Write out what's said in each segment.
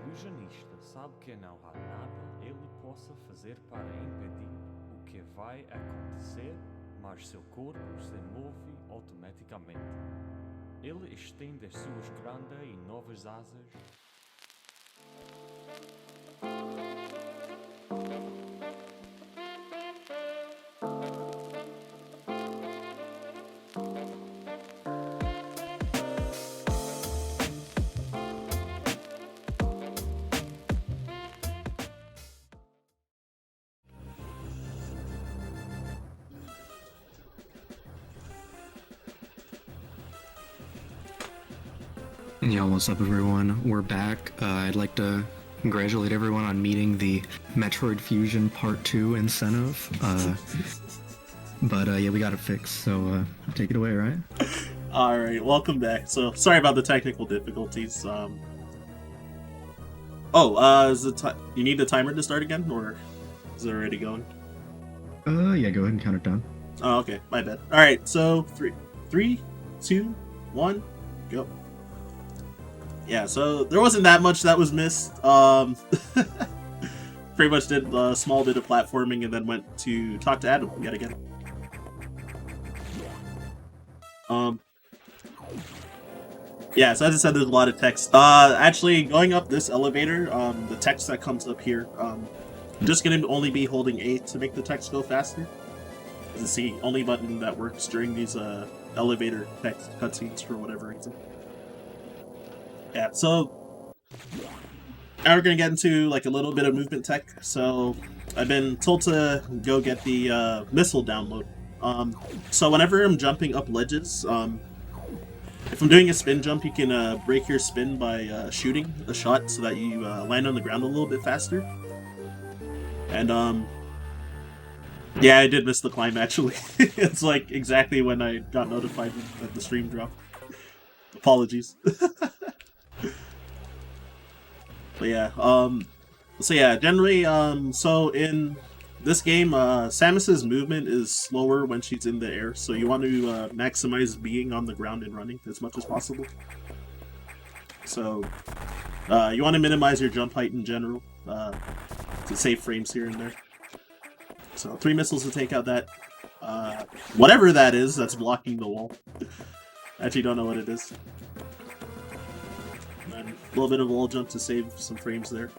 ilusionista sabe que não há nada ele possa fazer para impedir o que vai acontecer, mas seu corpo se move automaticamente. Ele estende as suas grandes e novas asas. Yo, what's up everyone? We're back. I'd like to congratulate everyone on meeting the Metroid Fusion Part 2 incentive. But yeah, we got it fixed, so take it away, right? Alright, welcome back. So, sorry about the technical difficulties. Is you need the timer to start again, or is it already going? Yeah, go ahead and count it down. Oh, okay, my bad. Alright, so, 3, 2, 1, go. Yeah, so there wasn't that much that was missed. Pretty much did a small bit of platforming and then went to talk to Adam yet again. Yeah, so as I said, there's a lot of text. Actually, going up this elevator, the text that comes up here, I'm just gonna only be holding A to make the text go faster. It's the only button that works during these elevator text cutscenes for whatever reason. Yeah, so now we're gonna get into like a little bit of movement tech. So I've been told to go get the missile download. So whenever I'm jumping up ledges, if I'm doing a spin jump, you can break your spin by shooting a shot so that you land on the ground a little bit faster. And yeah, I did miss the climb actually. It's like exactly when I got notified that the stream dropped. Apologies. But yeah, so yeah, generally, so in this game, Samus's movement is slower when she's in the air, so you want to maximize being on the ground and running as much as possible. So, you want to minimize your jump height in general, to save frames here and there. So, 3 missiles to take out that, whatever that is that's blocking the wall. I actually don't know what it is. And a little bit of wall jump to save some frames there.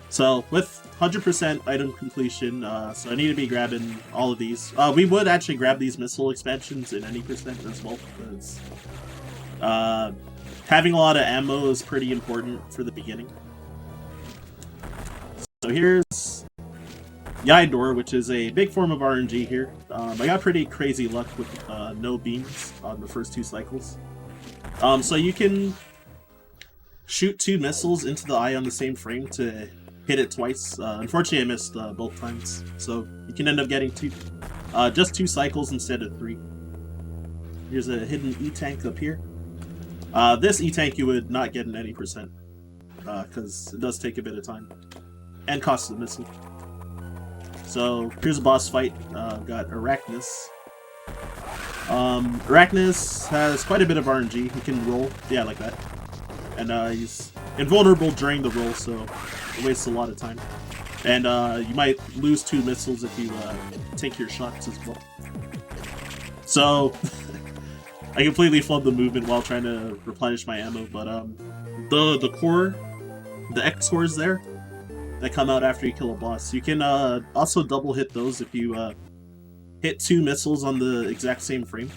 So, with 100% item completion, so I need to be grabbing all of these. We would actually grab these missile expansions in any percent as well, because having a lot of ammo is pretty important for the beginning. So here's Yidor, which is a big form of RNG here. I got pretty crazy luck with no beams on the first 2 cycles. So you can shoot 2 missiles into the eye on the same frame to hit it twice. Unfortunately, I missed both times, so you can end up getting just 2 cycles instead of 3. Here's a hidden E-tank up here. This E-tank you would not get in any percent, because it does take a bit of time and costs a missile. So here's a boss fight. Got Arachnus. Arachnus has quite a bit of RNG. He can roll, yeah, like that. And he's invulnerable during the roll, so it wastes a lot of time. And you might lose 2 missiles if you take your shots as well. So I completely flubbed the movement while trying to replenish my ammo, but the core, the X cores there that come out after you kill a boss, you can also double hit those if you hit 2 missiles on the exact same frame.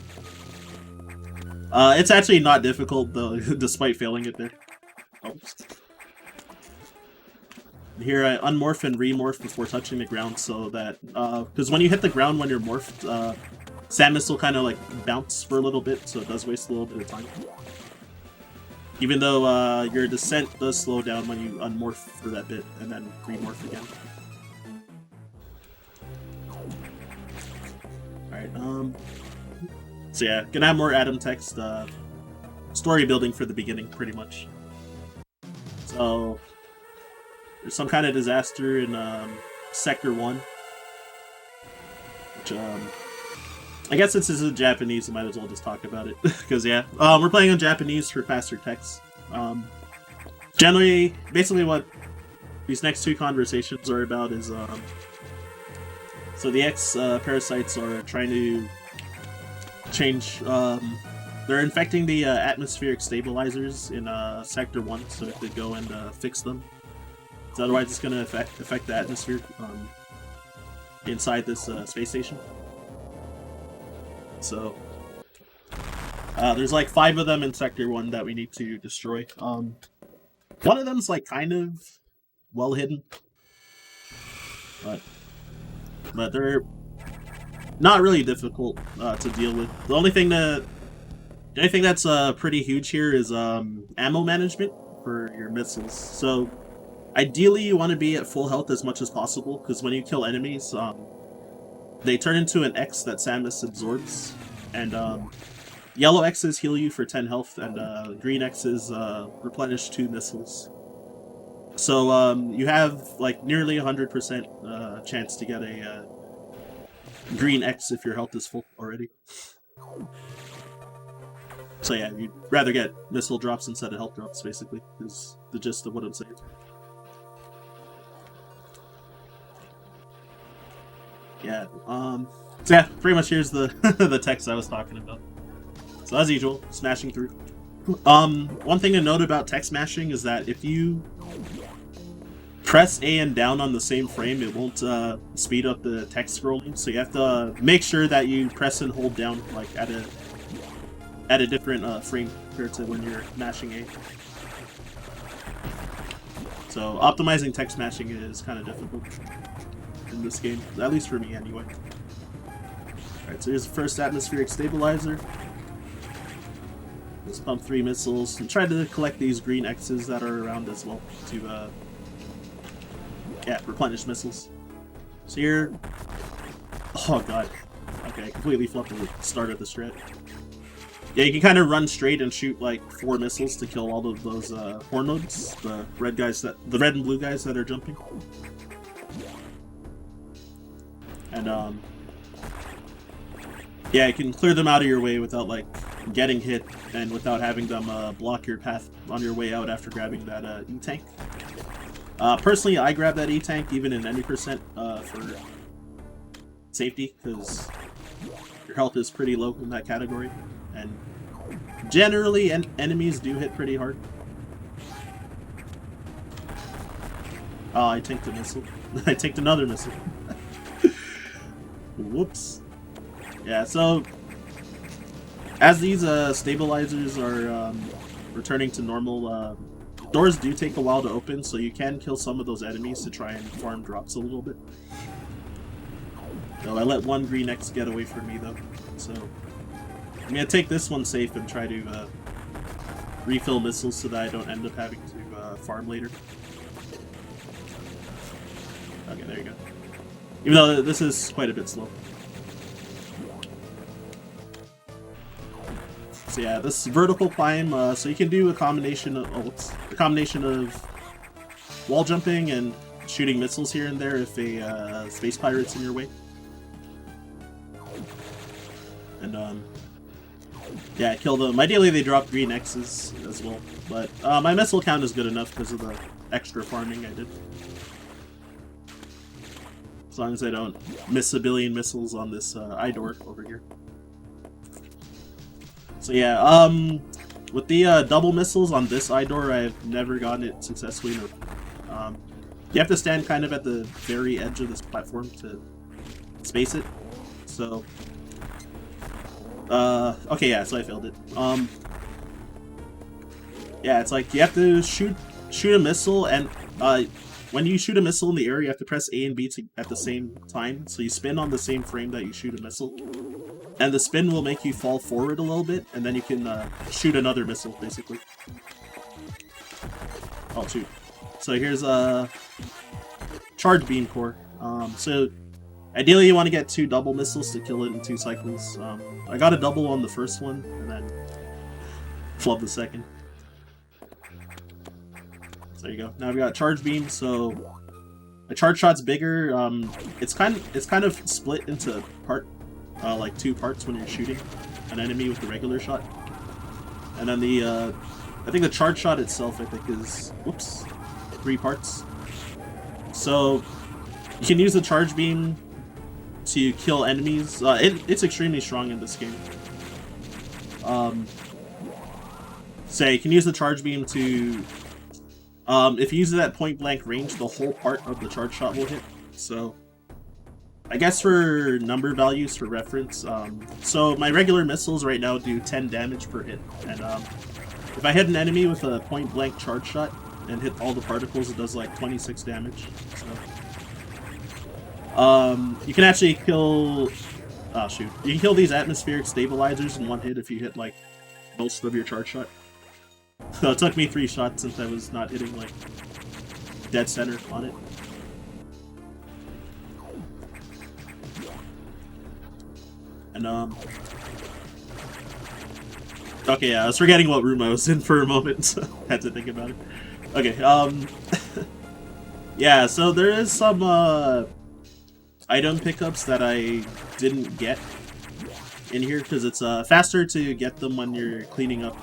It's actually not difficult though, despite failing it there. Oh. Here I unmorph and remorph before touching the ground, so that because when you hit the ground when you're morphed, Samus will kind of like bounce for a little bit, so it does waste a little bit of time. Even though your descent does slow down when you unmorph for that bit and then remorph again. Alright, so yeah, gonna have more Adam text, story building for the beginning, pretty much. So, there's some kind of disaster in Sector 1. Which, I guess since this is Japanese, I might as well just talk about it. Because, yeah, we're playing on Japanese for faster text. Generally, basically what these next two conversations are about is, so the X-parasites are trying to change, they're infecting the atmospheric stabilizers in Sector 1, so if they go and fix them. So otherwise it's going to affect the atmosphere inside this space station. So there's like 5 of them in Sector 1 that we need to destroy. One of them's like kind of well hidden, but they're not really difficult to deal with. The only thing that's pretty huge here is ammo management for your missiles. So ideally you want to be at full health as much as possible, because when you kill enemies, they turn into an X that Samus absorbs, and yellow X's heal you for 10 health, and green X's replenish 2 missiles. So you have like nearly 100% chance to get a green X if your health is full already. So yeah, you'd rather get missile drops instead of health drops, basically, is the gist of what I'm saying. Yeah, so yeah, pretty much here's the the text I was talking about. So as usual, smashing through. One thing to note about text smashing is that if you press A and down on the same frame, it won't speed up the text scrolling. So you have to make sure that you press and hold down like at a different frame compared to when you're mashing A. So optimizing text mashing is kind of difficult in this game, at least for me anyway. Alright, so here's the first atmospheric stabilizer. Let's pump 3 missiles and try to collect these green X's that are around as well to replenish missiles. So here, oh god, okay, I completely flubbed the start of the strat. Yeah, you can kind of run straight and shoot like 4 missiles to kill all of those horn nodes, the red and blue guys that are jumping. And yeah, you can clear them out of your way without like getting hit and without having them block your path on your way out after grabbing that E-tank. Personally, I grab that E-tank even in any percent for safety, because your health is pretty low in that category, and generally enemies do hit pretty hard. Oh, I tanked a missile. I tanked another missile. Whoops. Yeah, so as these stabilizers are returning to normal, doors do take a while to open, so you can kill some of those enemies to try and farm drops a little bit. No, I let one green X get away from me though, so I'm gonna take this one safe and try to refill missiles so that I don't end up having to farm later. Okay, there you go. Even though this is quite a bit slow. So yeah, this vertical climb, so you can do a combination of wall jumping and shooting missiles here and there if a space pirate's in your way. And yeah, kill them. Ideally they drop green X's as well, but my missile count is good enough because of the extra farming I did. As long as I don't miss a billion missiles on this I-door over here. So yeah, with the double missiles on this I-door, I've never gotten it successfully. You have to stand kind of at the very edge of this platform to space it. So, okay, yeah, so I failed it. Yeah, it's like you have to shoot a missile, and when you shoot a missile in the air, you have to press A and B at the same time. So you spin on the same frame that you shoot a missile. And the spin will make you fall forward a little bit, and then you can shoot another missile, basically. Oh, shoot. So here's a charge beam core. So ideally you want to get 2 double missiles to kill it in 2 cycles. I got a double on the first one, and then flubbed the second. So there you go. Now I've got charge beam, so a charge shot's bigger. It's kind of split into like 2 parts when you're shooting an enemy with the regular shot, and then the I think the charge shot itself, I think, is, whoops, 3 parts. So you can use the charge beam to kill enemies. It's extremely strong in this game. So you can use the charge beam to, if you use it at point blank range, the whole part of the charge shot will hit. So I guess for number values for reference, so my regular missiles right now do 10 damage per hit, and if I hit an enemy with a point blank charge shot and hit all the particles, it does like 26 damage. So you can actually kill, oh shoot, you can kill these atmospheric stabilizers in one hit if you hit like most of your charge shot. So it took me 3 shots since I was not hitting like dead center on it. And okay, yeah, I was forgetting what room I was in for a moment, so I had to think about it. Okay, yeah, so there is some item pickups that I didn't get in here because it's faster to get them when you're cleaning up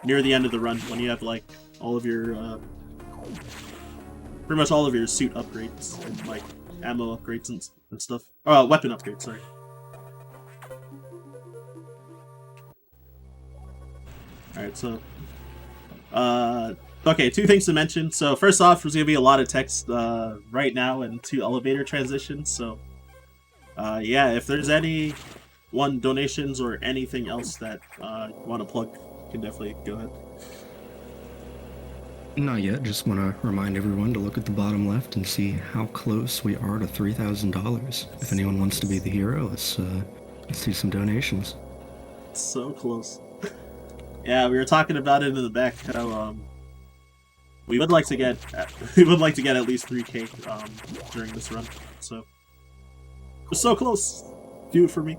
near the end of the run, when you have like all of your pretty much all of your suit upgrades and like ammo upgrades and stuff. Weapon upgrades, sorry. Alright, so okay, 2 things to mention. So first off, there's gonna be a lot of text right now and 2 elevator transitions. So yeah, if there's any donations or anything else that you want to plug, you can definitely go ahead. Not yet. Just want to remind everyone to look at the bottom left and see how close we are to $3,000. If anyone wants to be the hero, let's do some donations. So close. Yeah, we were talking about it in the back how we would like to get at least 3K during this run. So we're so close. Do it for me.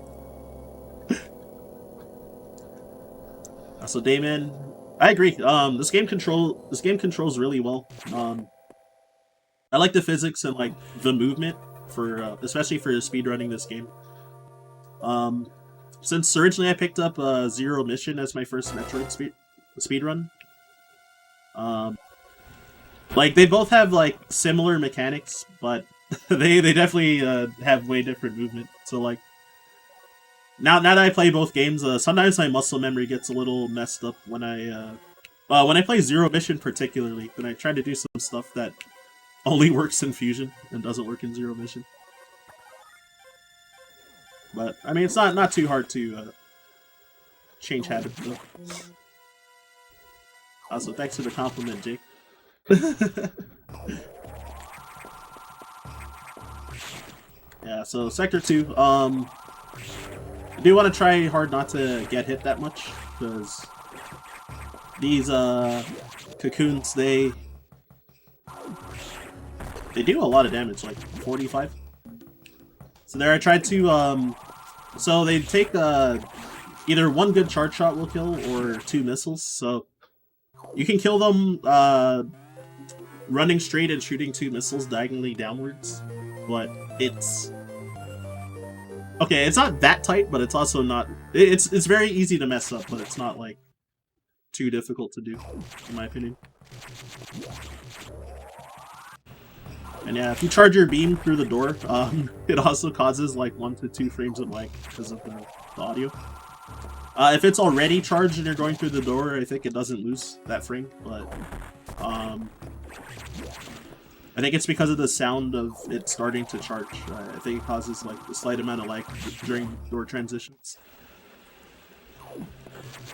So Damon, I agree. This game controls really well. I like the physics and like the movement for especially for speedrunning this game. Since originally I picked up Zero Mission as my first Metroid speedrun. Like they both have like similar mechanics, but they definitely have way different movement. So like now that I play both games, sometimes my muscle memory gets a little messed up when I play Zero Mission particularly. When I try to do some stuff that only works in Fusion and doesn't work in Zero Mission. But I mean, it's not too hard to change habits though. Also, thanks for the compliment, Jake. Yeah, so Sector 2, I do want to try hard not to get hit that much, because these cocoons, they do a lot of damage, like 45. So there I tried to, so they take either 1 good charge shot will kill, or 2 missiles, so you can kill them running straight and shooting 2 missiles diagonally downwards, but it's... Okay, it's not that tight, but it's also not... It's very easy to mess up, but it's not, like, too difficult to do, in my opinion. And yeah, if you charge your beam through the door, it also causes, like, 1 to 2 frames of lag because of the audio. If it's already charged and you're going through the door, I think it doesn't lose that frame, but... I think it's because of the sound of it starting to charge. I think it causes like a slight amount of lag during door transitions.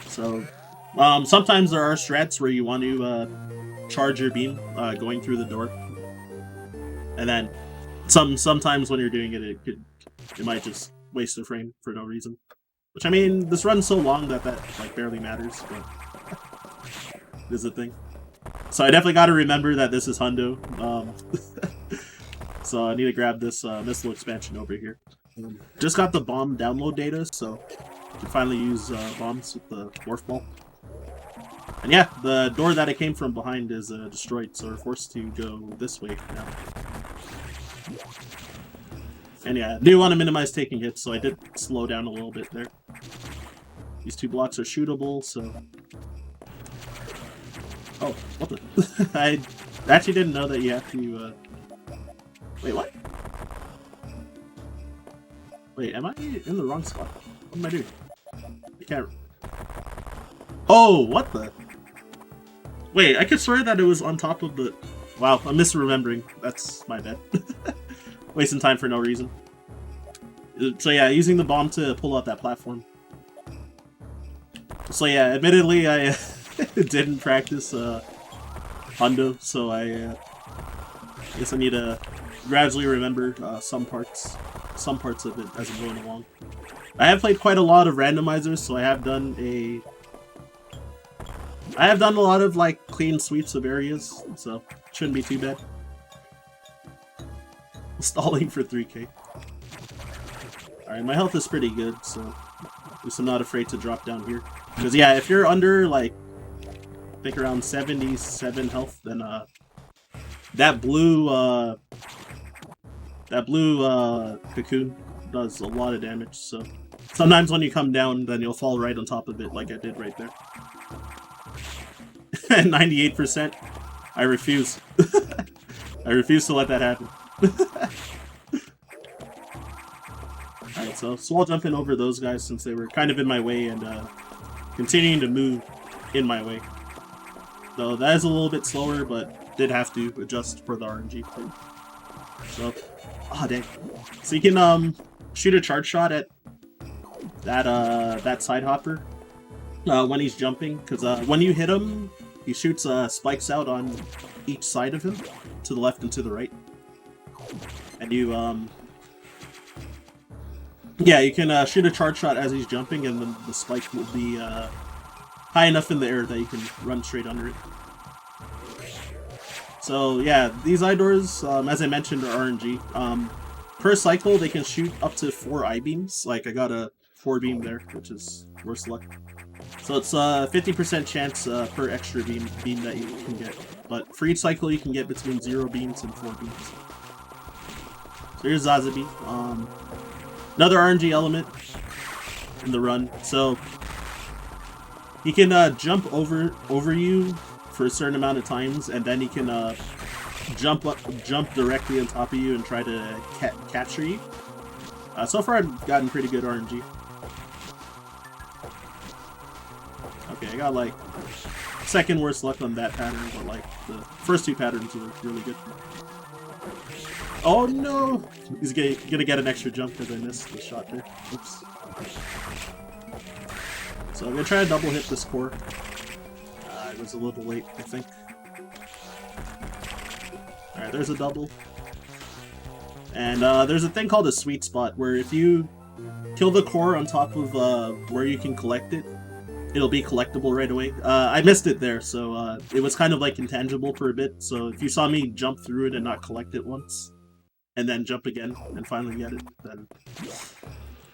So sometimes there are strats where you want to charge your beam going through the door, and then sometimes when you're doing it, it might just waste a frame for no reason. Which I mean, this run's so long that like barely matters, but it is a thing. So I definitely got to remember that this is Hundo. So I need to grab this missile expansion over here. Just got the bomb download data, so I can finally use bombs with the morph ball. And yeah, the door that I came from behind is destroyed, so we're forced to go this way now. And yeah, I do want to minimize taking hits, so I did slow down a little bit there. These 2 blocks are shootable, so Oh, what the? I actually didn't know that you have to, Wait, what? Wait, am I in the wrong spot? What am I doing? I can't... Oh, what the? Wait, I could swear that it was on top of the... Wow, I'm misremembering. That's my bad. Wasting time for no reason. So yeah, using the bomb to pull out that platform. So yeah, admittedly, I didn't practice Hundo, so I guess I need to gradually remember some parts of it as I'm going along. I have played quite a lot of randomizers, so I have done a lot of like clean sweeps of areas, so shouldn't be too bad. Stalling for 3k. Alright, my health is pretty good, so at least I'm not afraid to drop down here. Because yeah, if you're under like I think around 77 health, then that blue cocoon does a lot of damage, so sometimes when you come down, then you'll fall right on top of it like I did right there. And 98%. I refuse. I refuse to let that happen. Alright, so wall jumping over those guys since they were kind of in my way and continuing to move in my way. So that is a little bit slower, but did have to adjust for the RNG thing. So, dang. So you can shoot a charge shot at that side hopper when he's jumping, because when you hit him, he shoots spikes out on each side of him, to the left and to the right. And you yeah, you can shoot a charge shot as he's jumping, and then the spike will be high enough in the air that you can run straight under it. So yeah, these eye doors, as I mentioned, are RNG. Per cycle, they can shoot up to 4 I-beams. Like, I got a 4-beam there, which is worse luck. So it's a 50% chance per extra beam that you can get. But for each cycle, you can get between 0 beams and 4 beams. So here's Zazabi. Another RNG element in the run. So he can jump over you for a certain amount of times, and then he can jump directly on top of you and try to capture you. So far, I've gotten pretty good RNG. Okay, I got like second worst luck on that pattern, but like the first 2 patterns were really good. Oh no! He's gonna get an extra jump because I missed the shot there. Oops. So I'm gonna try to double hit this core. It was a little late, I think. Alright, there's a double. And there's a thing called a sweet spot, where if you kill the core on top of where you can collect it, it'll be collectible right away. I missed it there, so it was kind of like intangible for a bit. So if you saw me jump through it and not collect it once, and then jump again and finally get it, then that's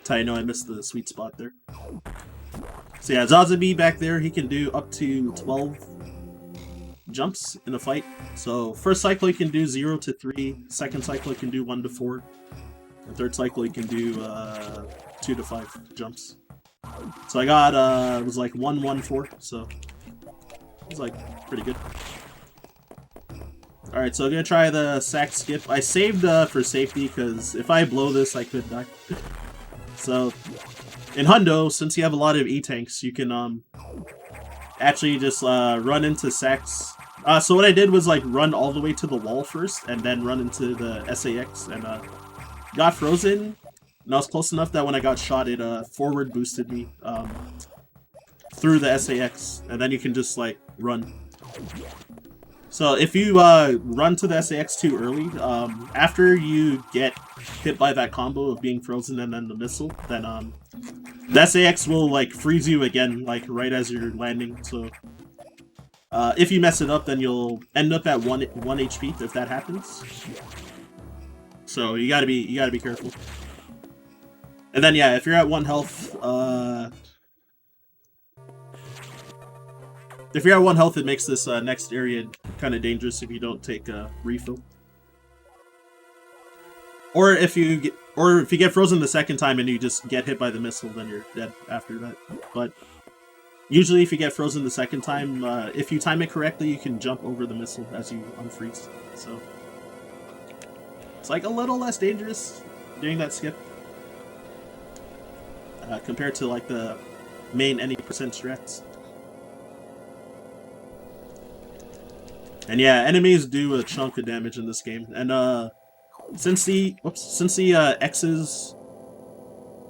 how you know I missed the sweet spot there. So yeah, Zazabi back there, he can do up to 12 jumps in a fight. So first cycle he can do 0 to 3, second cycle he can do 1 to 4, and third cycle he can do 2 to 5 jumps. So I got, it was like 1, 1, 4, so it was like pretty good. Alright, so I'm gonna try the sack skip. I saved for safety, because if I blow this, I could die. So, in Hundo, since you have a lot of E-tanks, you can actually just run into sacks. So what I did was like run all the way to the wall first, and then run into the SAX, and got frozen. And I was close enough that when I got shot, it forward boosted me through the SAX, and then you can just like run. So if you run to the SAX too early, after you get hit by that combo of being frozen and then the missile, then the SAX will like freeze you again, like right as you're landing. So if you mess it up, then you'll end up at 1 HP if that happens. So you gotta be careful. And then yeah, if you're at 1 health, if you're at 1 health, it makes this next area kind of dangerous if you don't take a refill. Or if you get frozen the second time and you just get hit by the missile, then you're dead after that. But Usually if you get frozen the second time, if you time it correctly, you can jump over the missile as you unfreeze. So it's like a little less dangerous doing that skip compared to like the main any percent strats. And yeah, enemies do a chunk of damage in this game. And since the X's,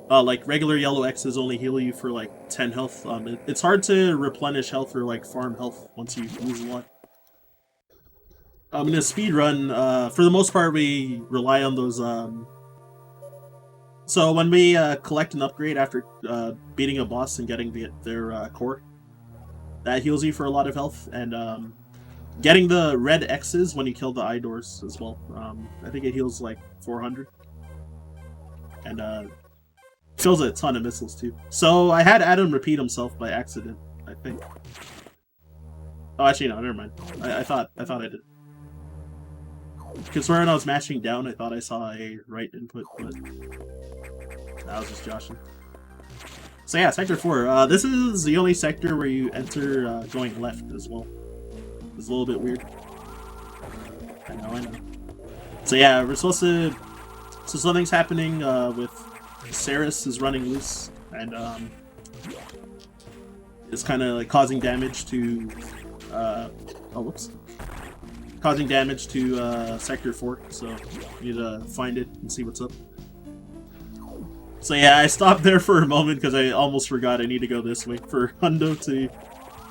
like regular yellow X's only heal you for like 10 health, it's hard to replenish health or like farm health once you lose a lot. In a speed run, for the most part, we rely on those. So when we collect an upgrade after beating a boss and getting their core, that heals you for a lot of health, and getting the red X's when you kill the eye doors as well. I think it heals like 400, and kills a ton of missiles too. So I had Adam repeat himself by accident, I think. Oh, actually no, never mind. I thought I did. Because when I was mashing down, I thought I saw a right input, but I was just joshing. So yeah, Sector 4. This is the only sector where you enter going left as well. It's a little bit weird. I know. So yeah, we're supposed to... So something's happening with... Ceres is running loose, and it's kind of like causing damage to... Causing damage to Sector 4, so you need to find it and see what's up. So yeah, I stopped there for a moment because I almost forgot I need to go this way for Hundo to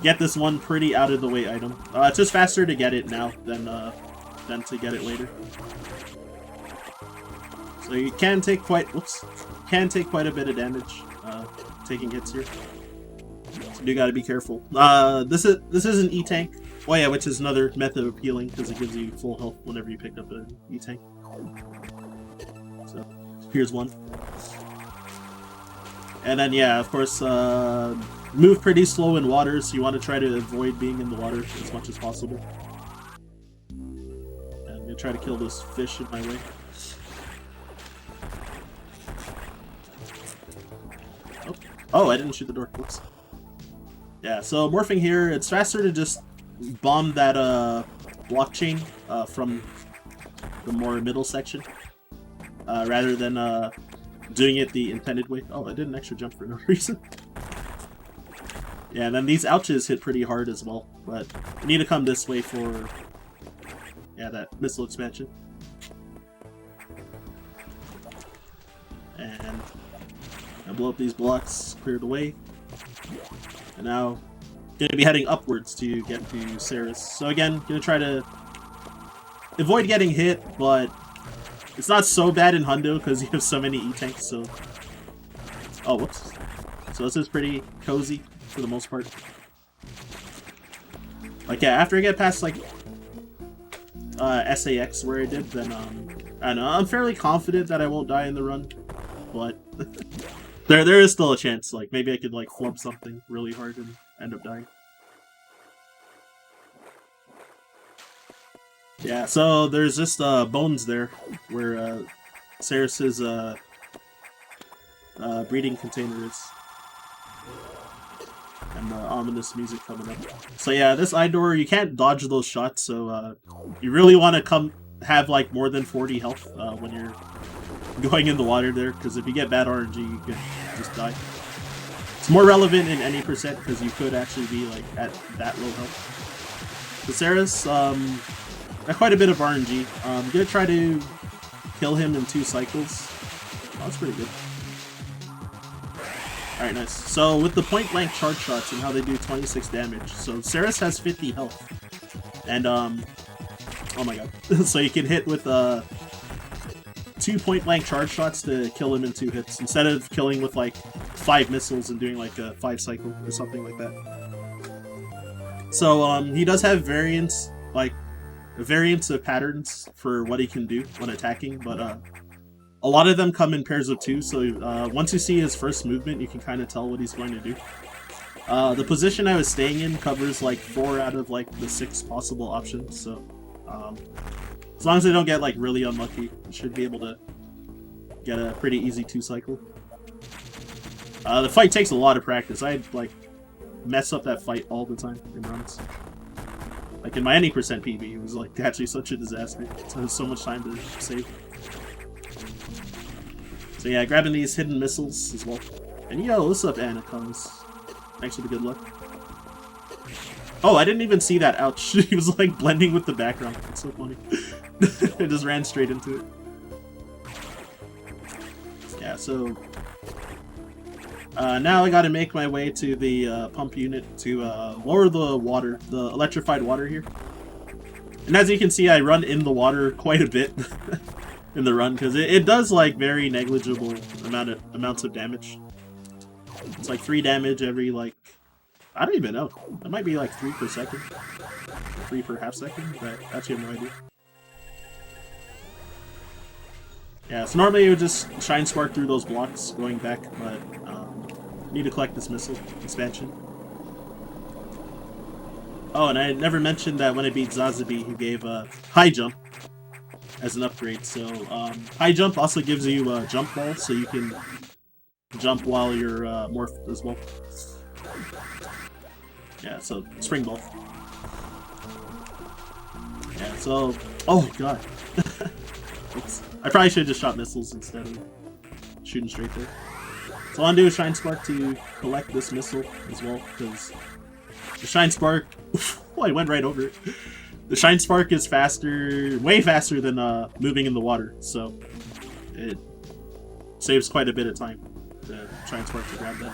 get this one pretty out of the way item. It's just faster to get it now than to get it later. So you can take quite a bit of damage taking hits here. So you gotta be careful. This is an E-tank. Oh yeah, which is another method of healing because it gives you full health whenever you pick up an E-tank. So here's one. And then yeah, of course, move pretty slow in water, so you want to try to avoid being in the water as much as possible. And I'm gonna try to kill this fish in my way. Oh, I didn't shoot the door. Whoops. Yeah, so morphing here, it's faster to just bomb that blockchain from the more middle section rather than doing it the intended way. Oh, I did an extra jump for no reason. Yeah, and then these ouches hit pretty hard as well, but we need to come this way for that missile expansion. And I blow up these blocks, clear the way, and now gonna be heading upwards to get to Ceres. So again, gonna try to avoid getting hit, but it's not so bad in Hundo because you have so many E-tanks, so... Oh, whoops. So this is pretty cozy for the most part. Like, yeah, after I get past, like, SAX where I did, then, I don't know, I'm fairly confident that I won't die in the run, but there is still a chance. Like, maybe I could, like, flub something really hard and end up dying. Yeah, so there's just bones there where Ceres' breeding container is. And ominous music coming up. So yeah, this eye door, you can't dodge those shots, so you really want to have like more than 40 health when you're going in the water there, because if you get bad RNG, you can just die. It's more relevant in any percent because you could actually be like at that low health. So Ceres, got quite a bit of RNG. I'm gonna try to kill him in 2 cycles. Oh, that's pretty good. Alright, nice. So with the point blank charge shots and how they do 26 damage, so Ceres has 50 health. And oh my god. So you can hit with 2 point blank charge shots to kill him in 2 hits, instead of killing with like 5 missiles and doing like a 5 cycle or something like that. So he does have variants, like variants of patterns for what he can do when attacking, but a lot of them come in pairs of 2, so once you see his first movement, you can kind of tell what he's going to do. The position I was staying in covers like 4 out of like the 6 possible options, so as long as I don't get like really unlucky, I should be able to get a pretty easy 2 cycle. The fight takes a lot of practice. I had like mess up that fight all the time in runs. Like in my any percent PB, it was like actually such a disaster. So there's so much time to save. So yeah, grabbing these hidden missiles as well. And yo, what's up, Anacoms? Thanks for the good luck. Oh, I didn't even see that. Ouch. He was like blending with the background. It's so funny. I just ran straight into it. Yeah, so now I gotta make my way to the pump unit to lower the water, the electrified water here. And as you can see, I run in the water quite a bit in the run, because it does like very negligible amounts of damage. It's like 3 damage every like, I don't even know. That might be like 3 per second. 3 per half second, but I actually have no idea. Yeah, so normally it would just shine spark through those blocks going back, but need to collect this missile expansion. Oh, and I never mentioned that when I beat Zazabi, he gave high jump as an upgrade. So high jump also gives you a jump ball, so you can jump while you're morphed as well. Yeah, so spring ball. Yeah, so oh god. Oops. I probably should have just shot missiles instead of shooting straight there. So all I'm doing is Shine Spark to collect this missile as well, because the Shine Spark... oh, I went right over it. The Shine Spark is faster, way faster than moving in the water, so it saves quite a bit of time, the Shine Spark, to grab that.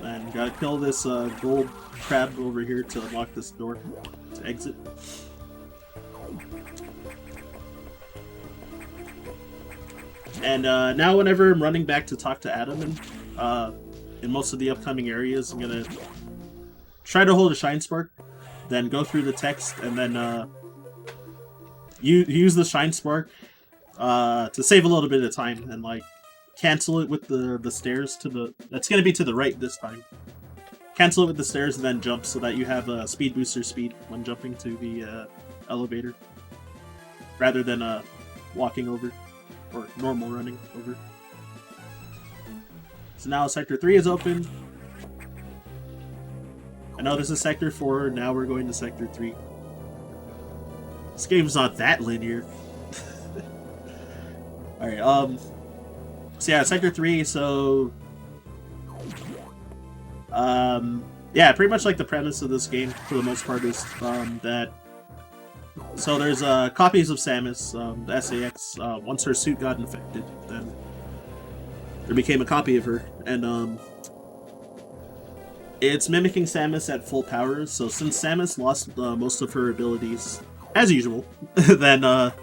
And gotta kill this gold crab over here to unlock this door to exit. And now whenever I'm running back to talk to Adam and in most of the upcoming areas, I'm gonna try to hold a Shine Spark, then go through the text, and then use the Shine Spark to save a little bit of time, and like cancel it with the stairs to the... That's gonna be to the right this time. Cancel it with the stairs and then jump, so that you have a speed booster speed when jumping to the elevator, rather than walking over. Or normal running over. So now Sector 3 is open. I know this is Sector 4, now we're going to Sector 3. This game's not that linear. Alright, so yeah, Sector 3, so... yeah, pretty much like the premise of this game, for the most part, is that... So there's copies of Samus, the SAX. Once her suit got infected, then there became a copy of her, and it's mimicking Samus at full power. So since Samus lost most of her abilities, as usual, then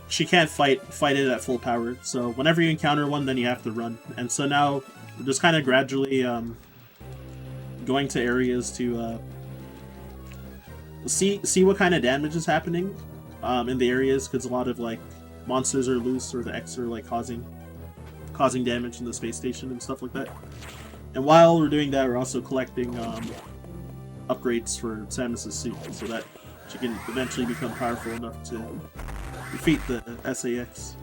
she can't fight it at full power. So whenever you encounter one, then you have to run. And so now we're just kind of gradually going to areas to see what kind of damage is happening in the areas, because a lot of like monsters are loose, or the X are like causing damage in the space station and stuff like that. And while we're doing that, we're also collecting upgrades for Samus's suit, so that she can eventually become powerful enough to defeat the SAX.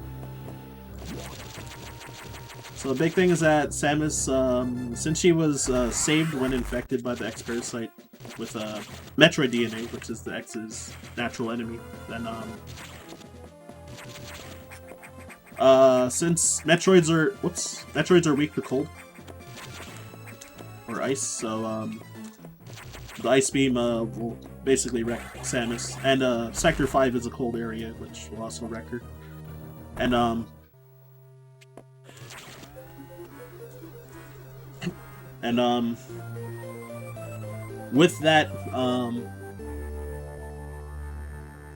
So the big thing is that Samus, since she was saved when infected by the X parasite with Metroid DNA, which is the X's natural enemy, then since Metroids are weak to cold or ice, so the ice beam will basically wreck Samus, and Sector 5 is a cold area, which will also wreck her. And with that,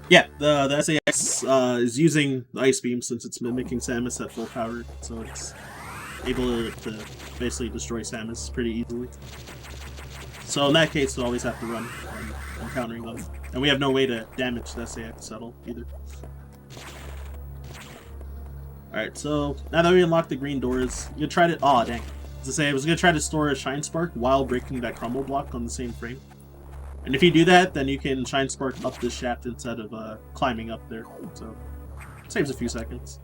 yeah, the SAX is using the ice beam since it's mimicking Samus at full power, so it's able to basically destroy Samus pretty easily. So in that case, we'll always have to run when encountering them, and we have no way to damage the SAX at all either. Alright, so now that we unlocked the green doors, you try to... Aw, dang. To say, I was going to try to store a Shine Spark while breaking that crumble block on the same frame. And if you do that, then you can Shine Spark up this shaft instead of climbing up there. So, it saves a few seconds.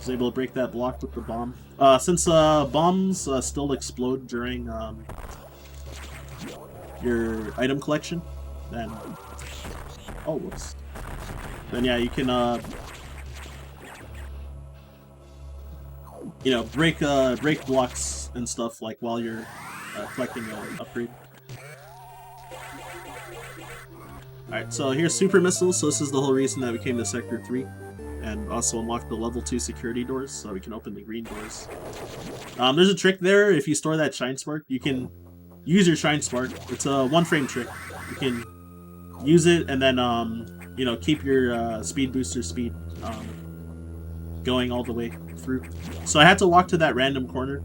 was able to break that block with the bomb. Since bombs still explode during your item collection, then whoops. Then yeah, you can you know, break blocks and stuff like while you're collecting an upgrade. Alright, so here's Super Missiles, so this is the whole reason that we came to Sector 3. And also unlock the level 2 security doors, so we can open the green doors. There's a trick there. If you store that Shine Spark, you can use your Shine Spark. It's a one-frame trick. You can use it and then, you know, keep your speed booster speed going all the way through. So I had to walk to that random corner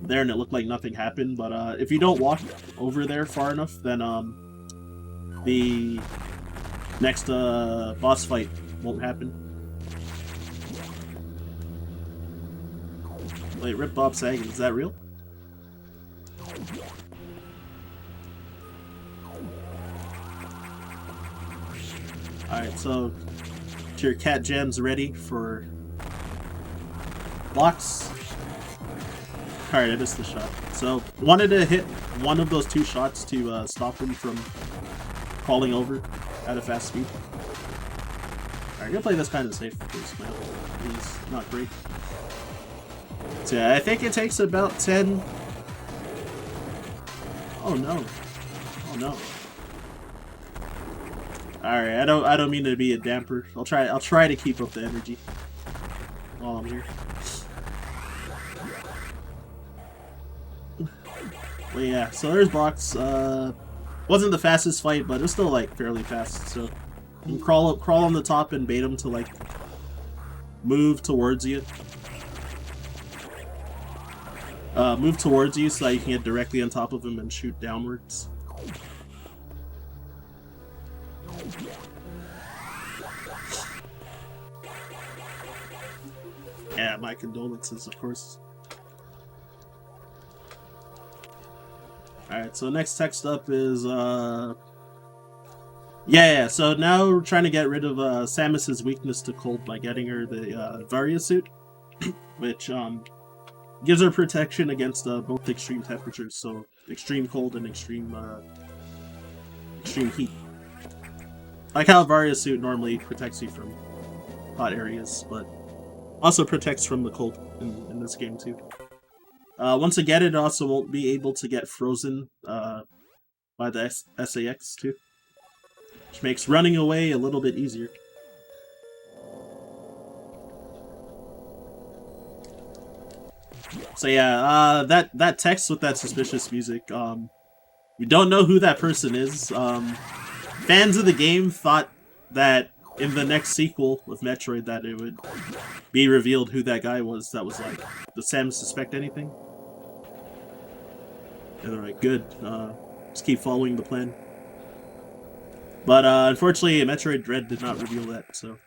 there, and it looked like nothing happened. But if you don't walk over there far enough, then the next boss fight won't happen. Wait, Rip Bob Saget, is that real? Alright, so your cat jam's ready for blocks. Alright, I missed the shot. So wanted to hit one of those 2 shots to stop him from falling over at a fast speed. I'm gonna play this kind of safe because my health is not great. So yeah, I think it takes about 10. Oh no! Oh no! All right, I don't mean to be a damper. I'll try to keep up the energy while I'm here. But yeah, so there's blocks. Wasn't the fastest fight, but it was still like fairly fast. So you can crawl on the top and bait them to like move towards you. Move towards you so that you can get directly on top of them and shoot downwards. Yeah, my condolences, of course. Alright, so next text up is, yeah, so now we're trying to get rid of Samus's weakness to cold by getting her the Varia suit, which gives her protection against both extreme temperatures, so extreme cold and extreme heat. Like how Varia suit normally protects you from hot areas, but also protects from the cold in this game too. Once I get it, I also won't be able to get frozen by the SAX too, which makes running away a little bit easier. So yeah, that text with that suspicious music, we don't know who that person is. Fans of the game thought that in the next sequel with Metroid that it would be revealed who that guy was that was like, does Samus suspect anything? And they're like, good, just keep following the plan. But unfortunately, Metroid Dread did not reveal that, so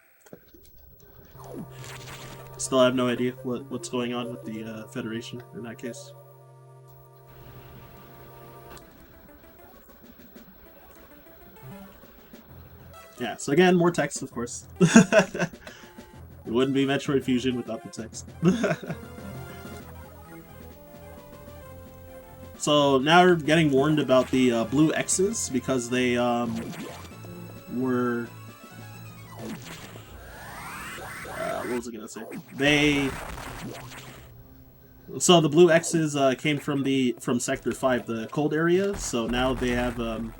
still have no idea what's going on with the Federation in that case. Yeah, so again, more text, of course. It wouldn't be Metroid Fusion without the text. So now we're getting warned about the blue X's because they were... what was I gonna say? So the blue X's came from Sector 5, the cold area. So now they have a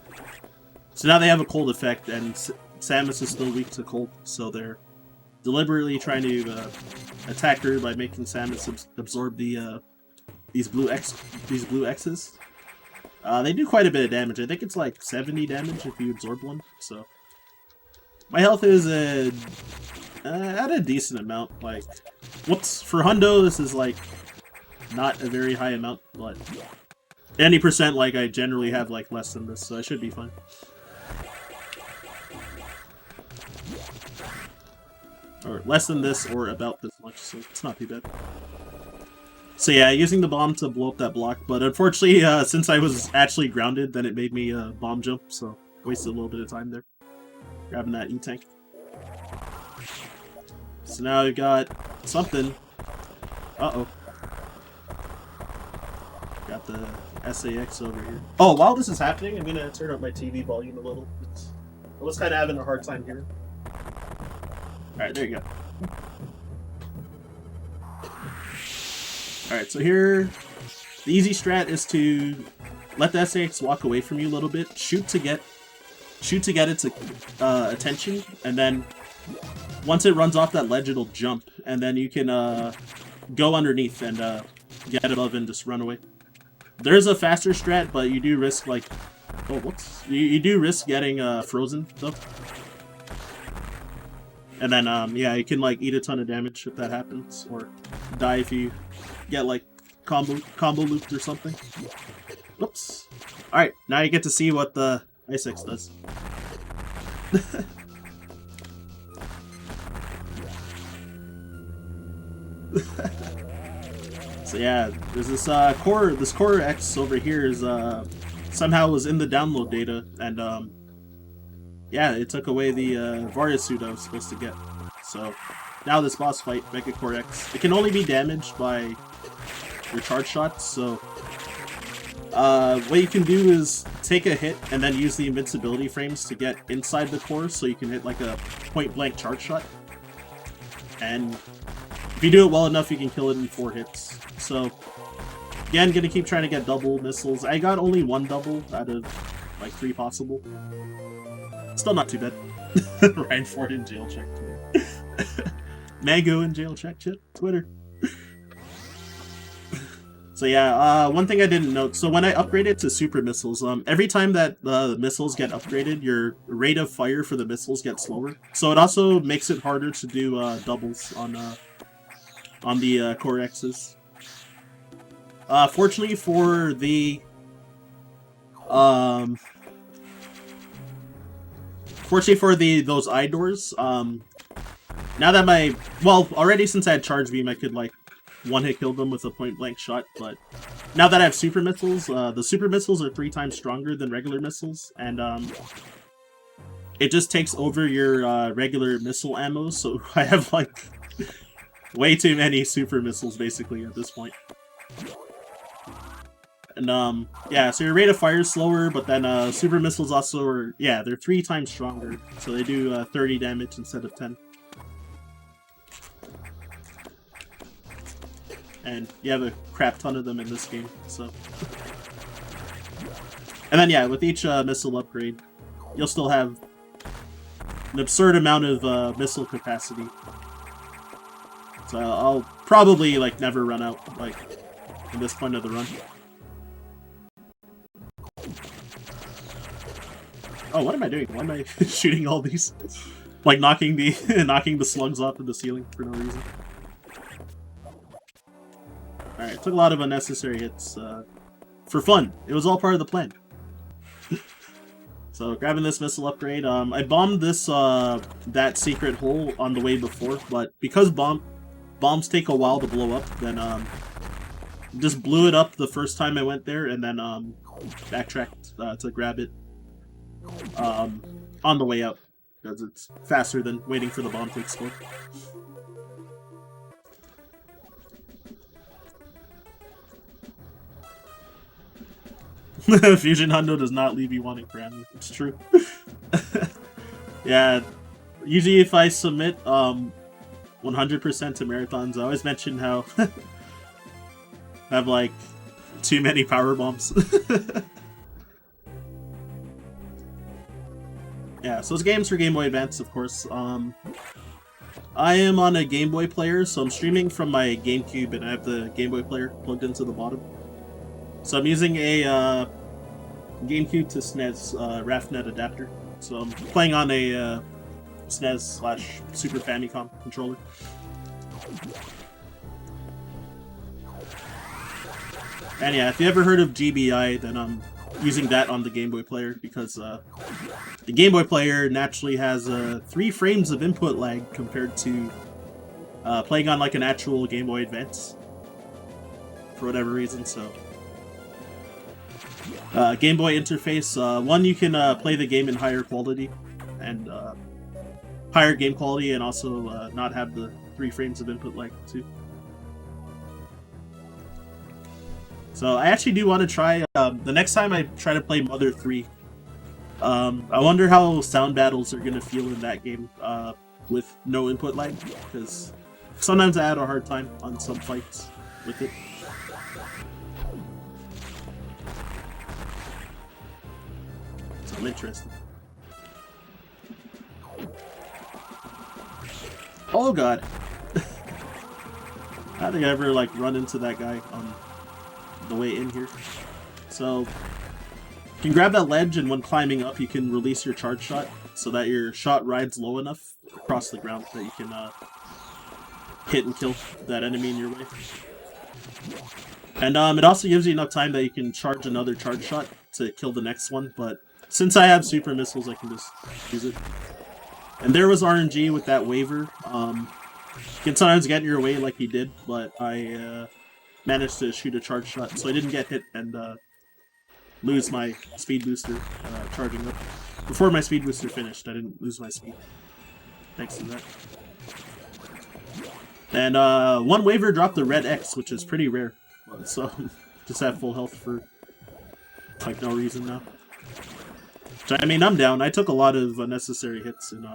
cold effect, and Samus is still weak to cold. So they're deliberately trying to attack her by making Samus absorb these blue X's. They do quite a bit of damage. I think it's like 70 damage if you absorb one. So my health is at a decent amount. Like, whoops, for Hundo, this is like not a very high amount, but any percent, like, I generally have like less than this, so I should be fine. Or less than this, or about this much, so it's not too bad. So yeah, using the bomb to blow up that block, but unfortunately, since I was actually grounded, then it made me bomb jump, so wasted a little bit of time there. Grabbing that E-tank. So now we've got something. Uh-oh. Got the SAX over here. Oh, while this is happening, I'm gonna turn up my TV volume a little. I was kind of having a hard time hearing. Alright, there you go. Alright, so here, the easy strat is to let the SAX walk away from you a little bit, shoot to get its attention, and then once it runs off that ledge, it'll jump, and then you can go underneath and get above and just run away. There's a faster strat, but you do risk, like, oh, whoops. You do risk getting frozen, though. And then, yeah, you can, like, eat a ton of damage if that happens, or die if you get, like, combo looped or something. Whoops. Alright, now you get to see what the Ice X does. So yeah, there's this core X over here is somehow was in the download data, and yeah, it took away the Varia suit I was supposed to get. So now this boss fight, Mega Core X, it can only be damaged by your charge shots. So what you can do is take a hit and then use the invincibility frames to get inside the core, so you can hit like a point blank charge shot. And if you do it well enough, you can kill it in 4 hits. So, again, gonna keep trying to get double missiles. I got only 1 double out of, like, 3 possible. Still not too bad. Ryan Ford in jail check Twitter. Mango in jail check Twitter. So yeah, one thing I didn't note. So when I upgraded to super missiles, every time that the missiles get upgraded, your rate of fire for the missiles gets slower. So it also makes it harder to do doubles on the Core X's. Fortunately for the those eye doors, now that already since I had charge beam, I could like one-hit kill them with a point-blank shot, but now that I have super missiles, the super missiles are 3 times stronger than regular missiles, and it just takes over your regular missile ammo, so I have like way too many super missiles basically at this point. And yeah, so your rate of fire is slower, but then super missiles also are, yeah, they're 3 times stronger, so they do 30 damage instead of 10. And you have a crap ton of them in this game, so. And then yeah, with each missile upgrade, you'll still have an absurd amount of missile capacity. So I'll probably like never run out, like, at this point of the run. Oh, what am I doing? Why am I shooting all these? Like knocking the slugs off of the ceiling for no reason. Alright, took a lot of unnecessary hits for fun. It was all part of the plan. So, grabbing this missile upgrade. I bombed this that secret hole on the way before, but because bombs take a while to blow up, then just blew it up the first time I went there, and then backtracked to grab it on the way out, because it's faster than waiting for the bomb to explode. Fusion Hundo does not leave you wanting forever. It's true. Yeah, usually if I submit 100% to marathons, I always mention how I have like too many power bombs. Yeah, so it's games for Game Boy Advance, of course. I am on a Game Boy player, so I'm streaming from my GameCube, and I have the Game Boy player plugged into the bottom. So I'm using a GameCube to SNES RAFnet adapter. So I'm playing on a SNES/Super Famicom controller. And yeah, if you ever heard of GBI, then I'm using that on the Game Boy player, because the Game Boy player naturally has 3 frames of input lag compared to playing on like an actual Game Boy Advance for whatever reason. So Game Boy interface, one, you can play the game in higher quality and higher game quality, and also not have the 3 frames of input lag too. So I actually do want to try, the next time I try to play Mother 3, I wonder how sound battles are going to feel in that game with no input lag, because sometimes I had a hard time on some fights with it. So I'm interested. Oh god! I don't think I ever like run into that guy on the way in here. So you can grab that ledge, and when climbing up you can release your charge shot so that your shot rides low enough across the ground that you can hit and kill that enemy in your way. And it also gives you enough time that you can charge another charge shot to kill the next one, but since I have super missiles I can just use it. And there was RNG with that waiver. You can sometimes get in your way like he did, but I managed to shoot a charge shot, so I didn't get hit and lose my speed booster charging up. Before my speed booster finished, I didn't lose my speed. Thanks to that. And one waiver dropped the red X, which is pretty rare. So just have full health for like no reason now. Which, I mean, I'm down. I took a lot of unnecessary hits in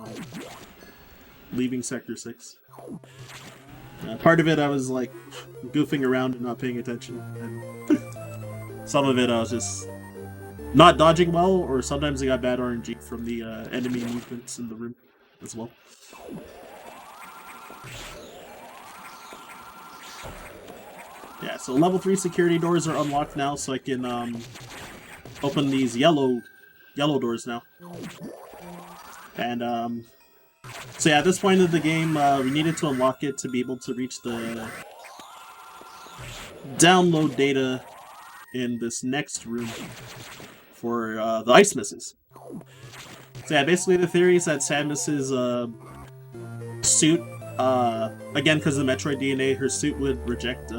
leaving Sector 6. Part of it I was like goofing around and not paying attention, and some of it I was just not dodging well, or sometimes I got bad RNG from the enemy movements in the room as well. Yeah, so level 3 security doors are unlocked now, so I can open these yellow doors now. And so yeah, at this point of the game, we needed to unlock it to be able to reach the download data in this next room for the ice misses. So yeah, basically the theory is that Samus's suit, again because of the Metroid DNA, her suit would reject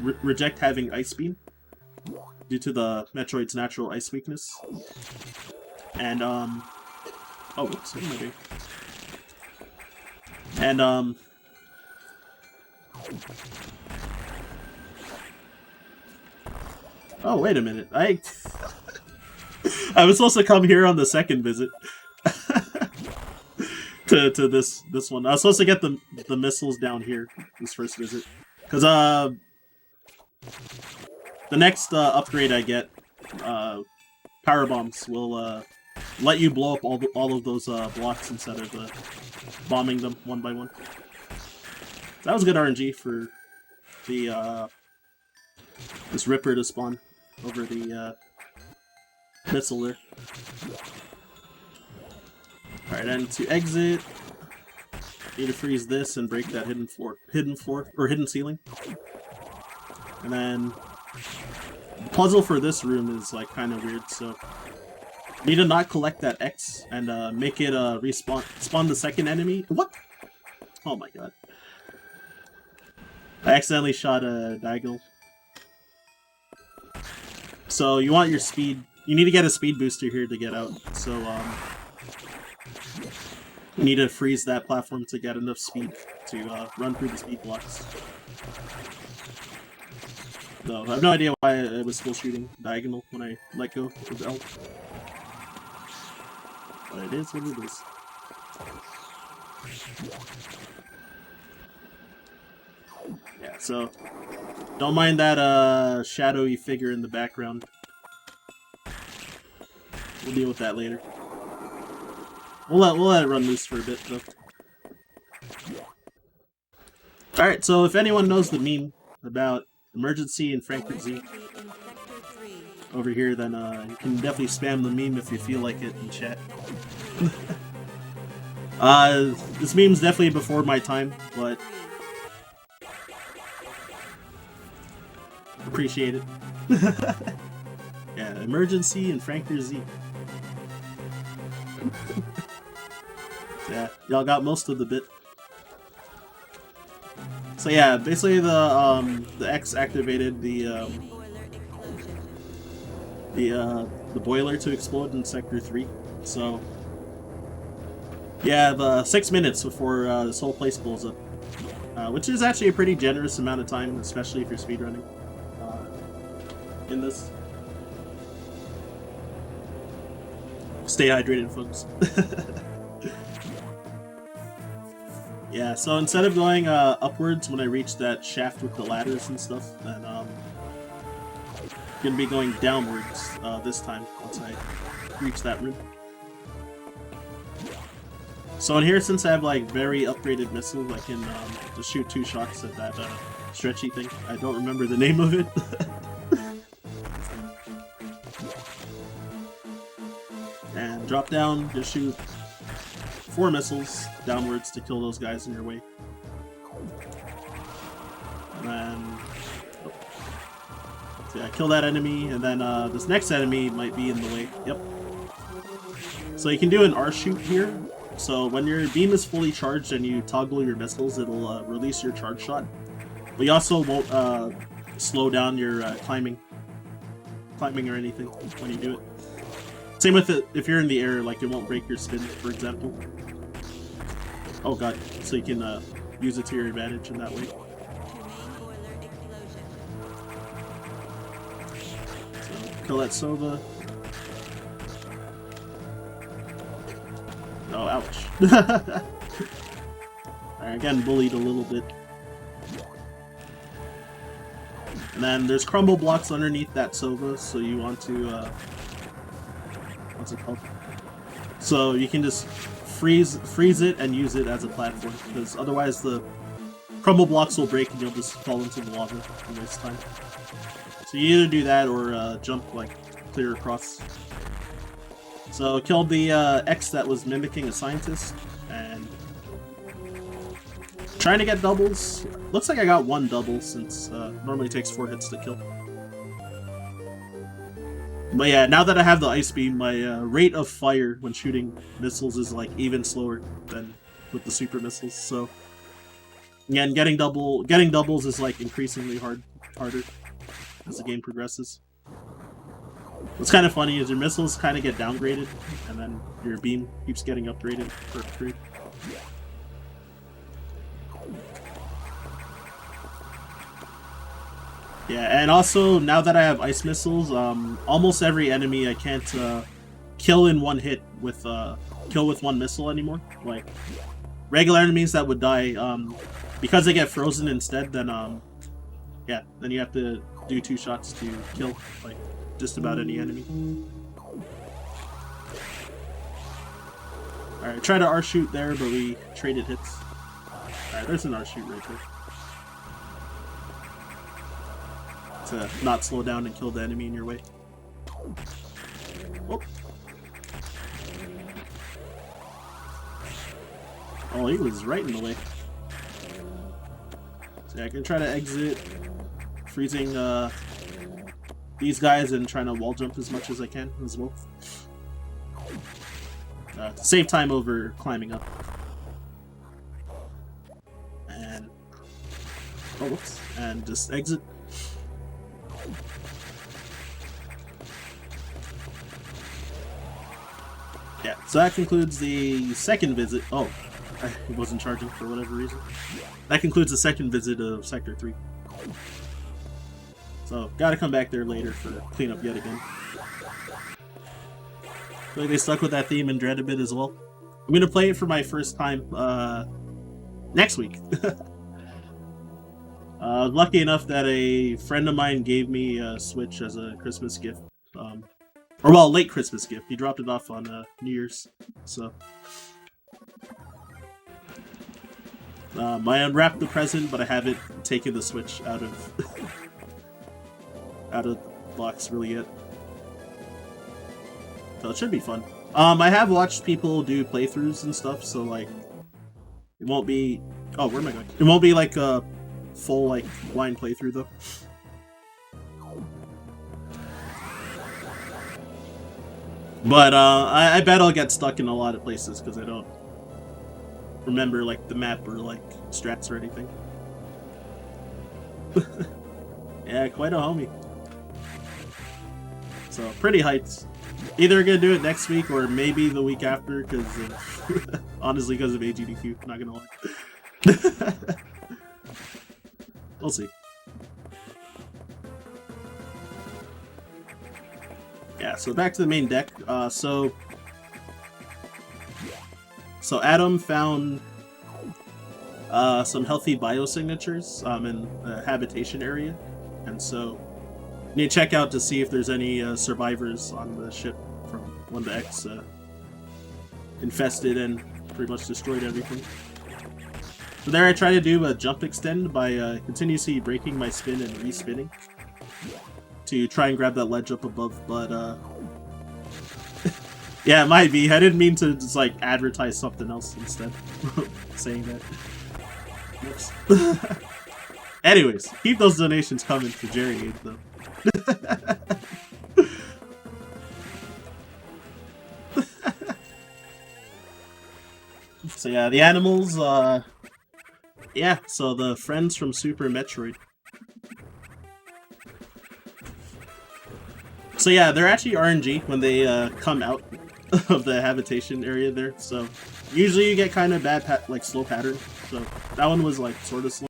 reject having Ice Beam due to the Metroid's natural ice weakness. And oh whoops, what am I doing? And oh wait a minute, I was supposed to come here on the second visit to this one. I was supposed to get the missiles down here this first visit, because the next upgrade I get, power bombs will let you blow up all of those blocks instead of bombing them one by one. That was good RNG for the this Ripper to spawn over the missile there. Alright, and to exit, need to freeze this and break that hidden ceiling. And then the puzzle for this room is like kind of weird, so need to not collect that X and make it spawn the second enemy. What? Oh my god. I accidentally shot a diagonal. So you want your speed, you need to get a speed booster here to get out. So you need to freeze that platform to get enough speed to run through the speed blocks. Though I have no idea why I was still shooting diagonal when I let go of L. But it is what it is. Yeah, so don't mind that shadowy figure in the background. We'll deal with that later. We'll let it run loose for a bit though. Alright, so if anyone knows the meme about emergency in Frankfurt Z over here, then you can definitely spam the meme if you feel like it in chat. This meme's definitely before my time, but appreciate it. Yeah, emergency in Frankfurt Z. Yeah, y'all got most of the bit. So yeah, basically the X activated the boiler to explode in Sector 3. So you have 6 minutes before this whole place blows up. which is actually a pretty generous amount of time, especially if you're speedrunning in this. Stay hydrated, folks. Yeah, so instead of going upwards when I reach that shaft with the ladders and stuff, then I'm gonna be going downwards this time once I reach that room. So in here, since I have like very upgraded missiles, I can just shoot 2 shots at that stretchy thing. I don't remember the name of it. And drop down, just shoot 4 missiles downwards to kill those guys in your way. And then, so yeah, kill that enemy, and then this next enemy might be in the way. Yep. So you can do an R shoot here. So when your beam is fully charged and you toggle your missiles, it'll release your charge shot. But you also won't slow down your climbing or anything when you do it. Same with it if you're in the air, like it won't break your spin, for example. Oh god, so you can use it to your advantage in that way. So, kill that Sova. Oh, ouch. Alright, getting bullied a little bit. And then there's crumble blocks underneath that Sova, so you want to, what's it called? So you can just freeze it and use it as a platform, because otherwise the crumble blocks will break and you'll just fall into the lava and waste time. So you either do that or jump like clear across. So killed the X that was mimicking a scientist, and trying to get doubles. Looks like I got 1 double, since normally it takes 4 hits to kill. But yeah, now that I have the ice beam, my rate of fire when shooting missiles is like even slower than with the super missiles. So again, getting doubles is like increasingly harder as the game progresses. What's kind of funny is your missiles kind of get downgraded, and then your beam keeps getting upgraded per upgrade. Yeah, and also, now that I have ice missiles, almost every enemy I can't kill in one hit with kill with 1 missile anymore. Like regular enemies that would die, because they get frozen instead, then yeah, then you have to do 2 shots to kill like just about any enemy. Alright, try to R shoot there, but we traded hits. Alright, there's an R shoot right there. To not slow down and kill the enemy in your way. Oh, oh, he was right in the way. So yeah, I can try to exit, freezing these guys and trying to wall jump as much as I can as well. To save time over climbing up. And oh, whoops! And just exit. Yeah, so that concludes the second visit. Oh, I wasn't charging for whatever reason. That concludes the second visit of Sector 3. So, gotta come back there later for cleanup yet again. I feel like they stuck with that theme in Dread a bit as well. I'm gonna play it for my first time next week. Lucky enough that a friend of mine gave me a Switch as a Christmas gift. Or well, late Christmas gift. He dropped it off on New Year's, so I unwrapped the present, but I haven't taken the Switch out of out of the box really yet. So it should be fun. I have watched people do playthroughs and stuff, so like it won't be. Oh, where am I going? It won't be like a full like blind playthrough though. But I bet I'll get stuck in a lot of places because I don't remember like the map or like strats or anything. Yeah, quite a homie. So pretty hyped. Either gonna do it next week or maybe the week after because honestly because of AGDQ. Not gonna lie. We'll see. Yeah, so back to the main deck. So Adam found some healthy biosignatures in the habitation area, and so you need to check out to see if there's any survivors on the ship from when the X infested and pretty much destroyed everything. So there I try to do a jump extend by continuously breaking my spin and respinning to try and grab that ledge up above, but yeah, it might be. I didn't mean to just like advertise something else instead saying that. Whoops. Anyways, keep those donations coming for Gerri though. So yeah, the animals, yeah, so the friends from Super Metroid. So yeah, they're actually RNG when they come out of the habitation area there. So usually you get kind of bad, like slow pattern. So that one was like sort of slow.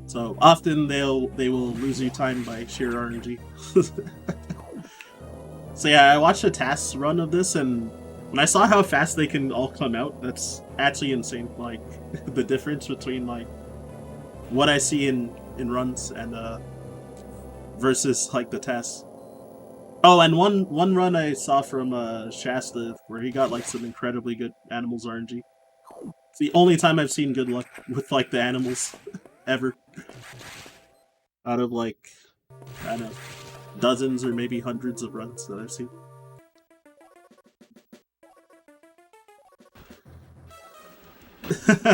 So often they will lose you time by sheer RNG. So yeah, I watched a task run of this, and when I saw how fast they can all come out, that's actually insane. Like the difference between like what I see in runs and versus like the tests. Oh, and one run I saw from Shasta where he got like some incredibly good animals RNG. It's the only time I've seen good luck with like the animals ever. Out of like, I don't know, dozens or maybe hundreds of runs that I've seen.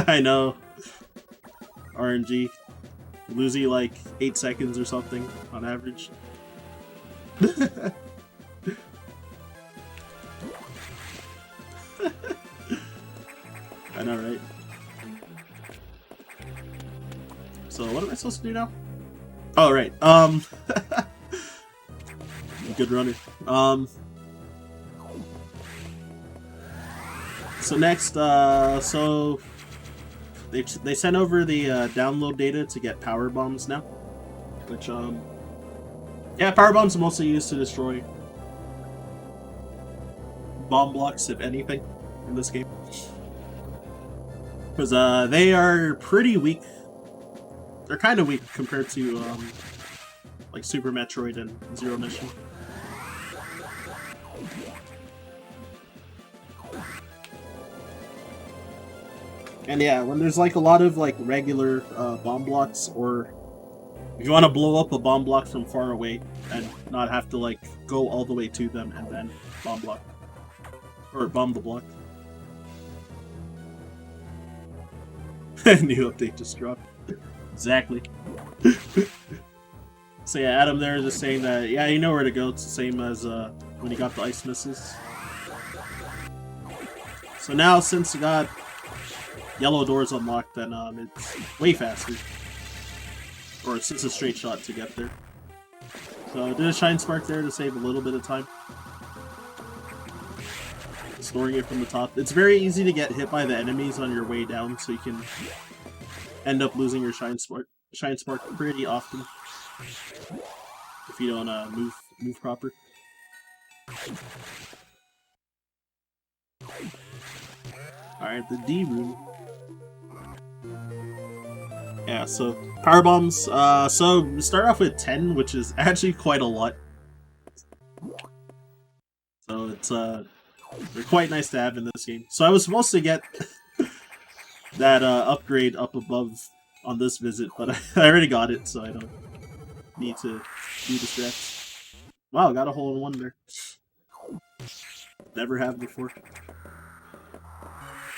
I know. RNG. Lose you like 8 seconds or something on average. I know, right? So what am I supposed to do now? Oh, right. Good runner. So next, so they sent over the download data to get power bombs now, which yeah, power bombs are mostly used to destroy bomb blocks, if anything, in this game, because they are pretty weak. They're kind of weak compared to like Super Metroid and Zero Mission. And yeah, when there's like a lot of like regular bomb blocks, or if you want to blow up a bomb block from far away and not have to like go all the way to them and then bomb block or bomb the block. New update just dropped. Exactly. So yeah, Adam there is just saying that yeah, you know where to go. It's the same as when you got the ice missiles. So now since you got yellow doors unlocked, then it's way faster. Or it's just a straight shot to get there. So I did a Shine Spark there to save a little bit of time. Storing it from the top. It's very easy to get hit by the enemies on your way down, so you can end up losing your Shine Spark pretty often if you don't move proper. Alright, the D room. Yeah, so power bombs. So we start off with 10, which is actually quite a lot. So it's they're quite nice to have in this game. So I was supposed to get that upgrade up above on this visit, but I already got it, so I don't need to do the strats. Wow, got a hole in one there. Never have before.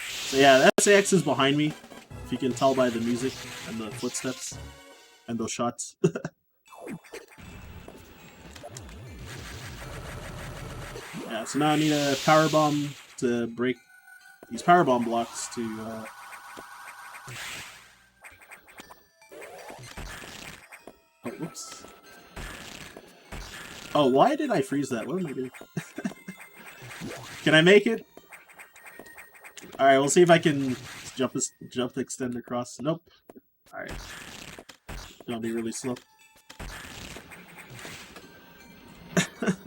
So yeah, that SAX is behind me, if you can tell by the music and the footsteps and those shots. Yeah, so now I need a power bomb to break these power bomb blocks to oh, whoops. Oh, why did I freeze that? What am I doing? Can I make it? Alright, we'll see if I can jump extend across. Nope. Alright. Gonna be really slow.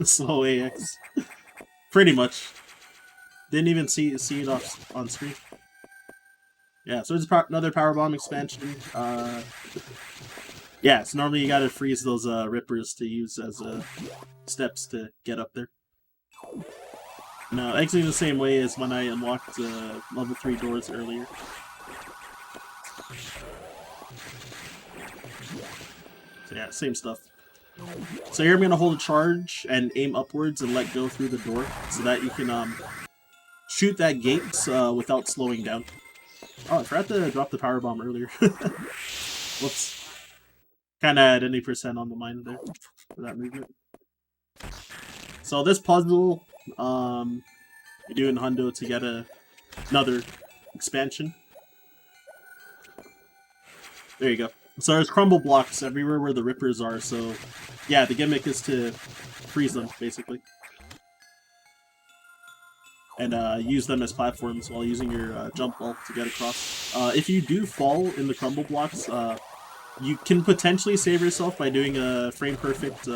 Slow AX. Pretty much. Didn't even see it off on screen. Yeah, so there's another powerbomb expansion. Yeah, so normally you gotta freeze those rippers to use as steps to get up there. Now, exiting the same way as when I unlocked level 3 doors earlier. So yeah, same stuff. So here I'm going to hold a charge and aim upwards and let go through the door so that you can shoot that gate without slowing down. Oh, I forgot to drop the powerbomb earlier. Whoops. Kind of had any % on the mind there for that movement. So this puzzle, you do in Hundo to get another expansion. There you go. So there's crumble blocks everywhere where the rippers are, so yeah, the gimmick is to freeze them, basically. And use them as platforms while using your jump ball to get across. If you do fall in the crumble blocks, you can potentially save yourself by doing a frame-perfect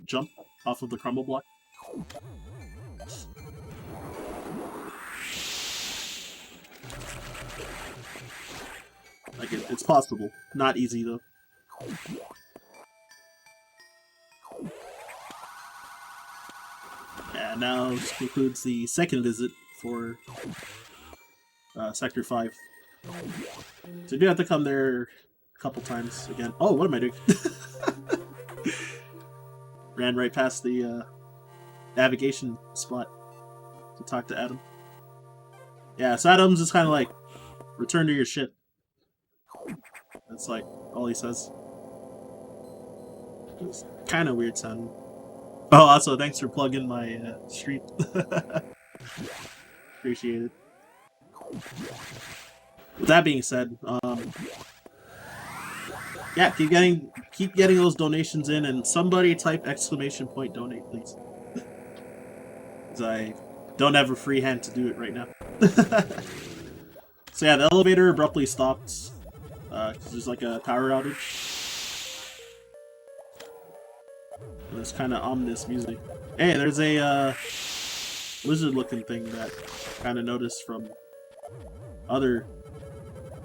jump off of the crumble block. Like, it's possible. Not easy, though. Yeah, now this concludes the second visit for Sector 5. So you do have to come there a couple times again. Oh, what am I doing? Ran right past the navigation spot to talk to Adam. Yeah, so Adam's just kind of like, return to your ship. That's like all he says. It's kind of weird sounding. Oh, also, thanks for plugging my stream. Appreciate it. With that being said, yeah, keep getting those donations in, and somebody type ! Donate, please. Because I don't have a free hand to do it right now. So yeah, the elevator abruptly stopped because there's like a power outage. And there's kind of ominous music. Hey, there's a lizard-looking thing that I kind of noticed from other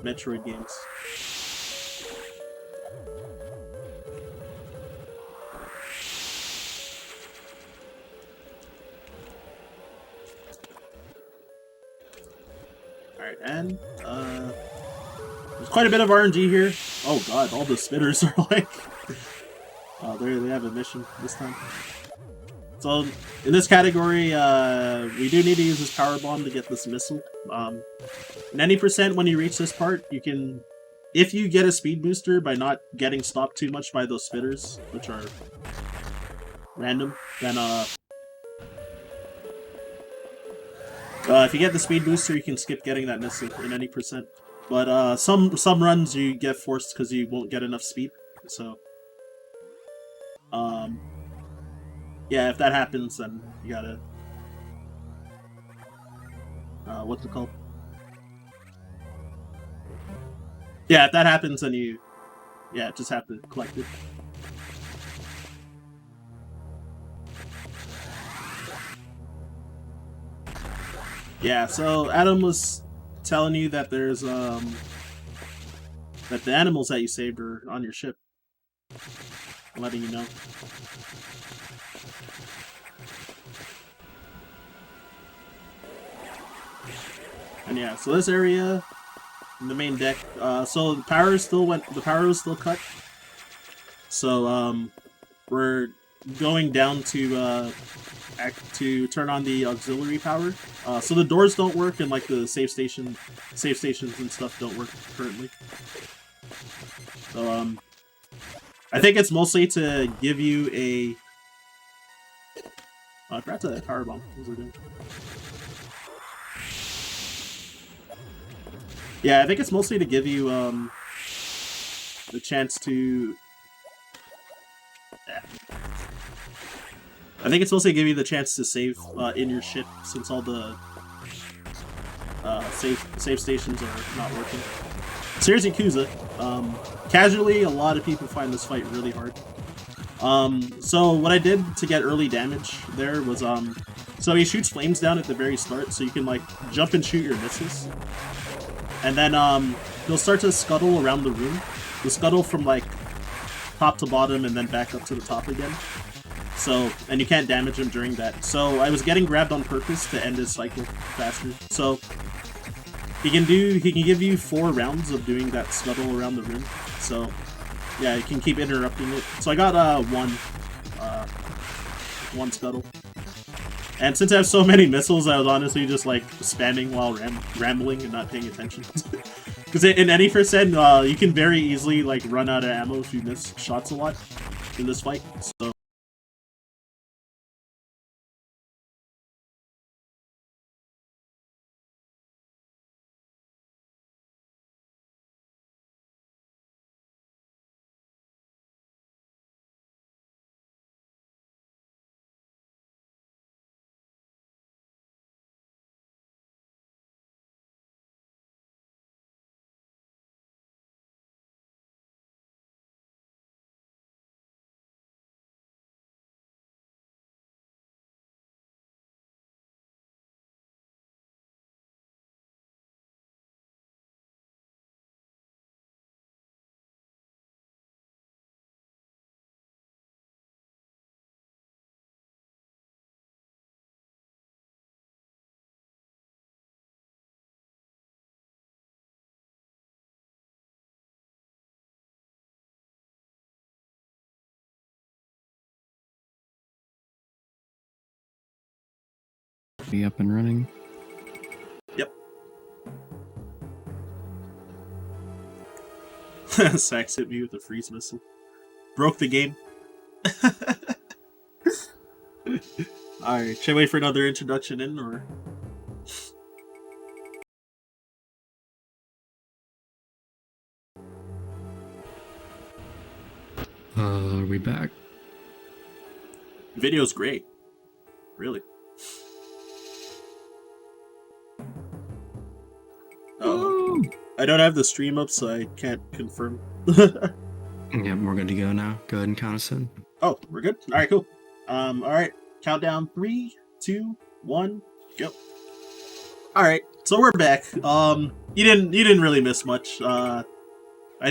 Metroid games. Alright, and there's quite a bit of RNG here. Oh god, all the spitters are like... Oh, there they have a mission this time. So, in this category, we do need to use this power bomb to get this missile. 90% when you reach this part, you can... If you get a speed booster by not getting stopped too much by those spitters, which are random, then if you get the speed booster, you can skip getting that missile in any %. But some runs you get forced because you won't get enough speed. So, yeah, if that happens, then you gotta what's it called? Yeah, if that happens, then you just have to collect it. Yeah, so Adam was telling you that there's that the animals that you saved are on your ship. I'm letting you know. And yeah, so this area in the main deck, so the power was still cut. So we're going down to turn on the auxiliary power. So the doors don't work, and like the safe stations and stuff don't work currently. So I think it's mostly to give you a... I forgot to power bomb. What was I doing? Yeah, I think it's mostly to give you the chance to... Yeah. I think it's mostly to give you the chance to save in your ship, since all the save stations are not working. Series Yakuza. Casually, a lot of people find this fight really hard. So what I did to get early damage there was, so he shoots flames down at the very start, so you can, like, jump and shoot your missiles. And then, he'll start to scuttle around the room. He'll scuttle from, like, top to bottom and then back up to the top again. So, and you can't damage him during that. So I was getting grabbed on purpose to end his cycle faster. So he can give you 4 rounds of doing that scuttle around the room. So yeah, you can keep interrupting it. So I got one scuttle. And since I have so many missiles, I was honestly just like spamming while rambling and not paying attention. Because in any percent, you can very easily like run out of ammo if you miss shots a lot in this fight. So Be up and running. yep. Sax hit me with a freeze missile. Broke the game. Alright, should I wait for another introduction in, or? Are we back? Video's great. Really. Oh, I don't have the stream up, so I can't confirm. Yep, we're good to go now. Go ahead and count us in. Oh, we're good? Alright, cool. Alright. Countdown 3, 2, 1, go. Alright, so we're back. You didn't really miss much. I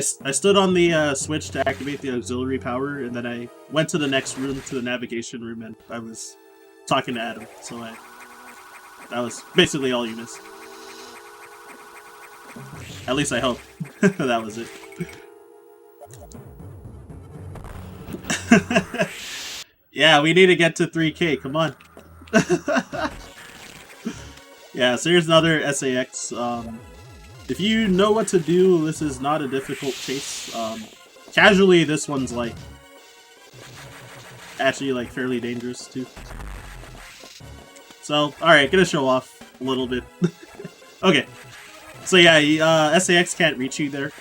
stood on the switch to activate the auxiliary power, and then I went to the next room, to the navigation room, and I was talking to Adam, so that was basically all you missed. At least I hope. That was it. Yeah, we need to get to 3K, come on. Yeah, so here's another SAX. If you know what to do, this is not a difficult chase. Casually, this one's like actually like fairly dangerous too. So, alright, gonna show off a little bit. Okay. So yeah, SAX can't reach you there.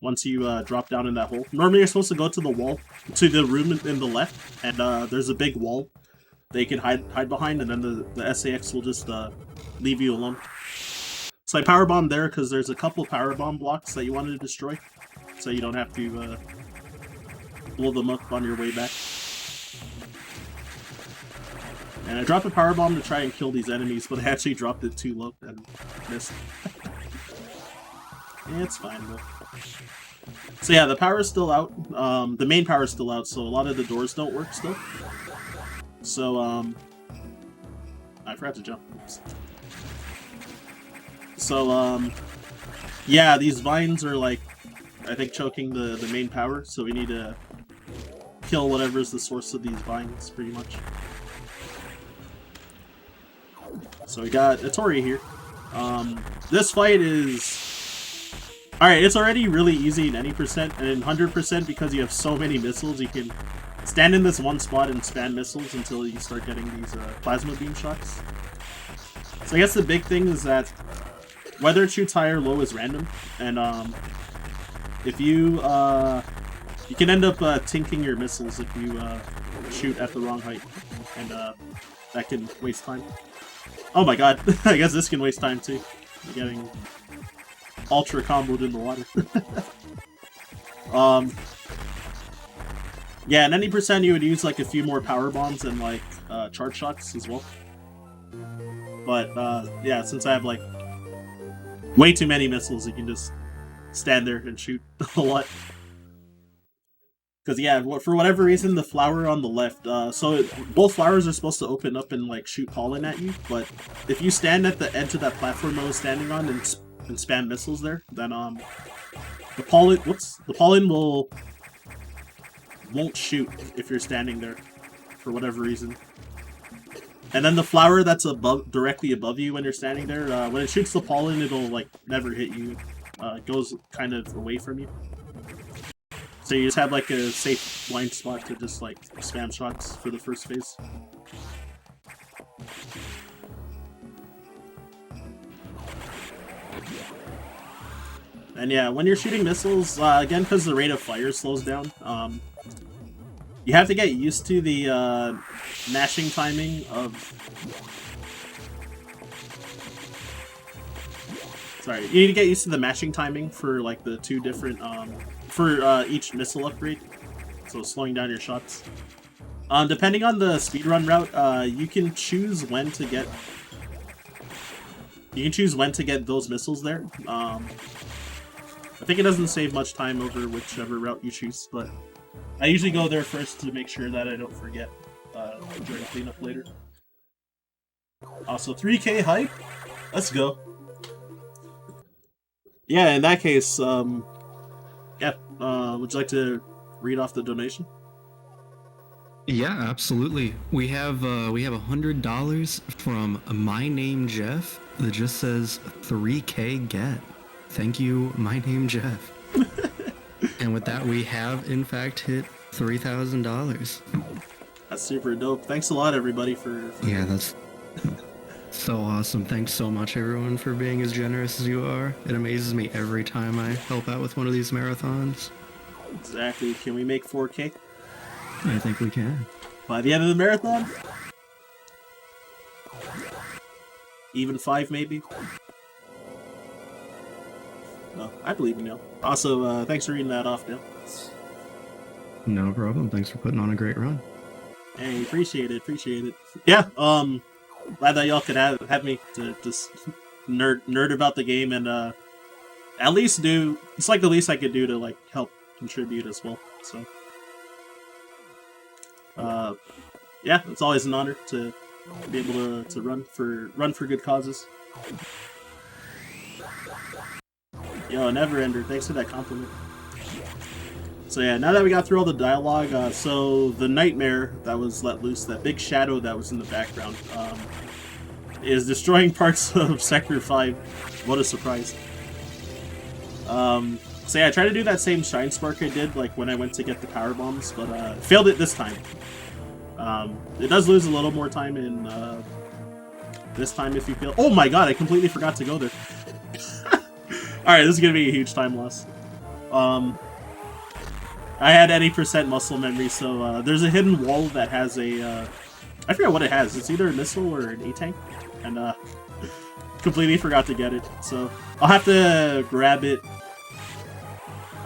Once you drop down in that hole. Normally you're supposed to go to the wall, to the room in the left, and there's a big wall that you can hide behind, and then the SAX will just leave you alone. So I powerbomb there because there's a couple powerbomb blocks that you wanted to destroy, so you don't have to blow them up on your way back. And I dropped a powerbomb to try and kill these enemies, but I actually dropped it too low and missed. Yeah, it's fine though. So yeah, the power is still out. The main power is still out, so a lot of the doors don't work still. So, I forgot to jump. Oops. So, yeah, these vines are like, I think, choking the main power, so we need to kill whatever's the source of these vines, pretty much. So we got Atori here. This fight is... Alright, it's already really easy in any percent, and in 100% because you have so many missiles, you can stand in this one spot and spam missiles until you start getting these plasma beam shots. So I guess the big thing is that whether it shoots high or low is random, and if you can end up tinking your missiles if you shoot at the wrong height, and that can waste time. Oh my god, I guess this can waste time too. You're getting ultra comboed in the water. Yeah, and any percent you would use like a few more power bombs and like charge shots as well. But yeah, since I have like way too many missiles, you can just stand there and shoot a lot. Because yeah, for whatever reason, the flower on the left, both flowers are supposed to open up and like shoot pollen at you. But if you stand at the edge of that platform I was standing on and spam missiles there, then the pollen won't shoot if you're standing there for whatever reason. And then the flower that's directly above you when you're standing there, when it shoots the pollen, it'll like never hit you. It goes kind of away from you. So you just have like a safe blind spot to just like spam shots for the first phase. And yeah, when you're shooting missiles, again, because the rate of fire slows down, you have to get used to the mashing timing of... Sorry, you need to get used to the mashing timing for like the two different, for each missile upgrade. So slowing down your shots. Depending on the speedrun route, you can choose when to get... You can choose when to get those missiles there. I think it doesn't save much time over whichever route you choose, but I usually go there first to make sure that I don't forget during cleanup later. Also, 3K hype? Let's go. Yeah, in that case, yeah, would you like to read off the donation? Yeah, absolutely. We have $100 from My Name Jeff that just says 3K get. Thank you, My Name Jeff. And with that, we have in fact hit $3,000. That's super dope. Thanks a lot, everybody, for... Yeah, that's so awesome. Thanks so much, everyone, for being as generous as you are. It amazes me every time I help out with one of these marathons. Exactly. Can we make 4K? I think we can. By the end of the marathon? Even 5, maybe? No, I believe you, Neil. Also, thanks for reading that off, Neil. No problem. Thanks for putting on a great run. Hey, appreciate it. Yeah, glad that y'all could have me to just nerd about the game and at least do... It's like the least I could do to like help contribute as well, so... yeah, it's always an honor to be able to run for good causes. Yo, Neverender, thanks for that compliment. So yeah, now that we got through all the dialogue, so the nightmare that was let loose, that big shadow that was in the background, is destroying parts of Sector 5. What a surprise. So yeah, I tried to do that same Shine Spark I did, like when I went to get the power bombs, but failed it this time. It does lose a little more time in this time if you fail. Oh my god, I completely forgot to go there. Alright, this is gonna be a huge time loss. I had any percent muscle memory, so there's a hidden wall that has a... I forget what it has. It's either a missile or an A-tank. And completely forgot to get it. So I'll have to grab it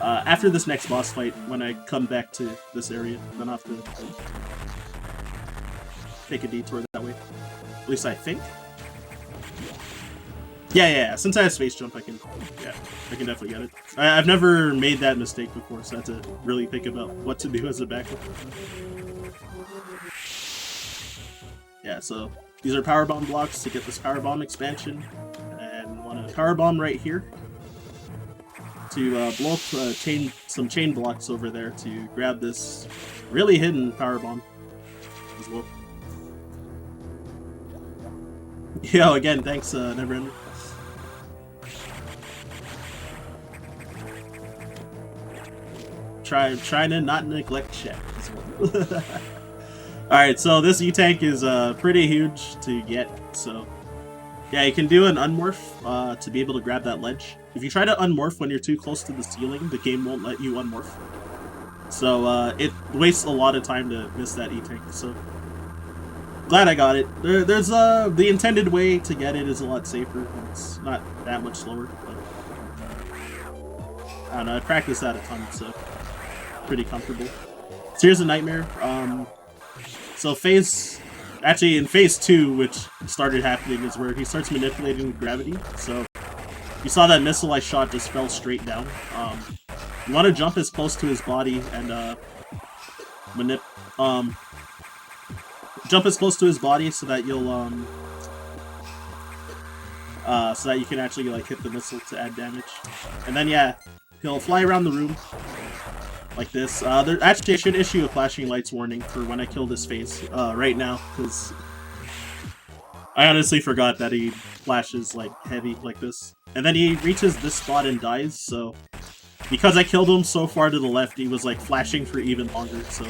after this next boss fight when I come back to this area. Then I'll have to take a detour that way. At least I think. Yeah. Since I have space jump, I can definitely get it. I've never made that mistake before, so I have to really think about what to do as a backup. Yeah, so these are power bomb blocks to get this power bomb expansion, and want a power bomb right here to blow up some chain blocks over there to grab this really hidden power bomb as well. Yo, again, thanks, Neverender. Trying to not neglect chat as well. Alright, so this E-Tank is pretty huge to get, so... Yeah, you can do an unmorph to be able to grab that ledge. If you try to unmorph when you're too close to the ceiling, the game won't let you unmorph. So, it wastes a lot of time to miss that E-Tank, so... glad I got it. There's the intended way to get it is a lot safer. It's not that much slower, but I don't know. I practiced that a ton, so pretty comfortable. So here's a nightmare. So in phase 2, which started happening, is where he starts manipulating gravity. So you saw that missile I shot just fell straight down. You want to jump as close to his body and jump as close to his body so that you'll so that you can actually like hit the missile to add damage. And then yeah, he'll fly around the room like this. There actually I should issue a flashing lights warning for when I kill this phase right now, because I honestly forgot that he flashes like heavy like this. And then he reaches this spot and dies, so because I killed him so far to the left, he was like flashing for even longer, so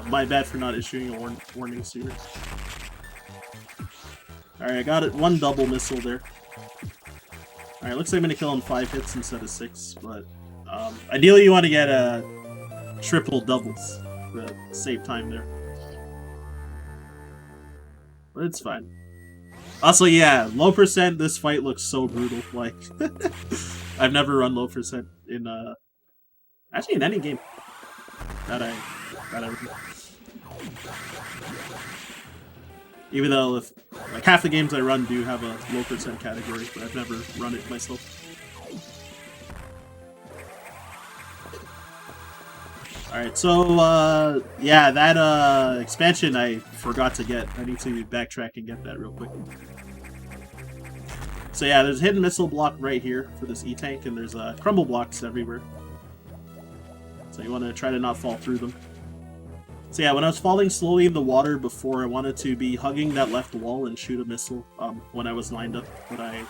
my bad for not issuing a warning sooner. Alright, I got it. One double missile there. Alright, looks like I'm gonna kill him 5 hits instead of 6, but ideally you want to get triple doubles to save time there. But it's fine. Also, yeah, low percent, this fight looks so brutal. Like, I've never run low percent in, actually in any game that I run. Even though, like, half the games I run do have a low percent category, but I've never run it myself. Alright, so, yeah, that, expansion I forgot to get. I need to backtrack and get that real quick. So yeah, there's a hidden missile block right here for this E-tank, and there's, crumble blocks everywhere. So you want to try to not fall through them. So yeah, when I was falling slowly in the water before, I wanted to be hugging that left wall and shoot a missile, when I was lined up, but I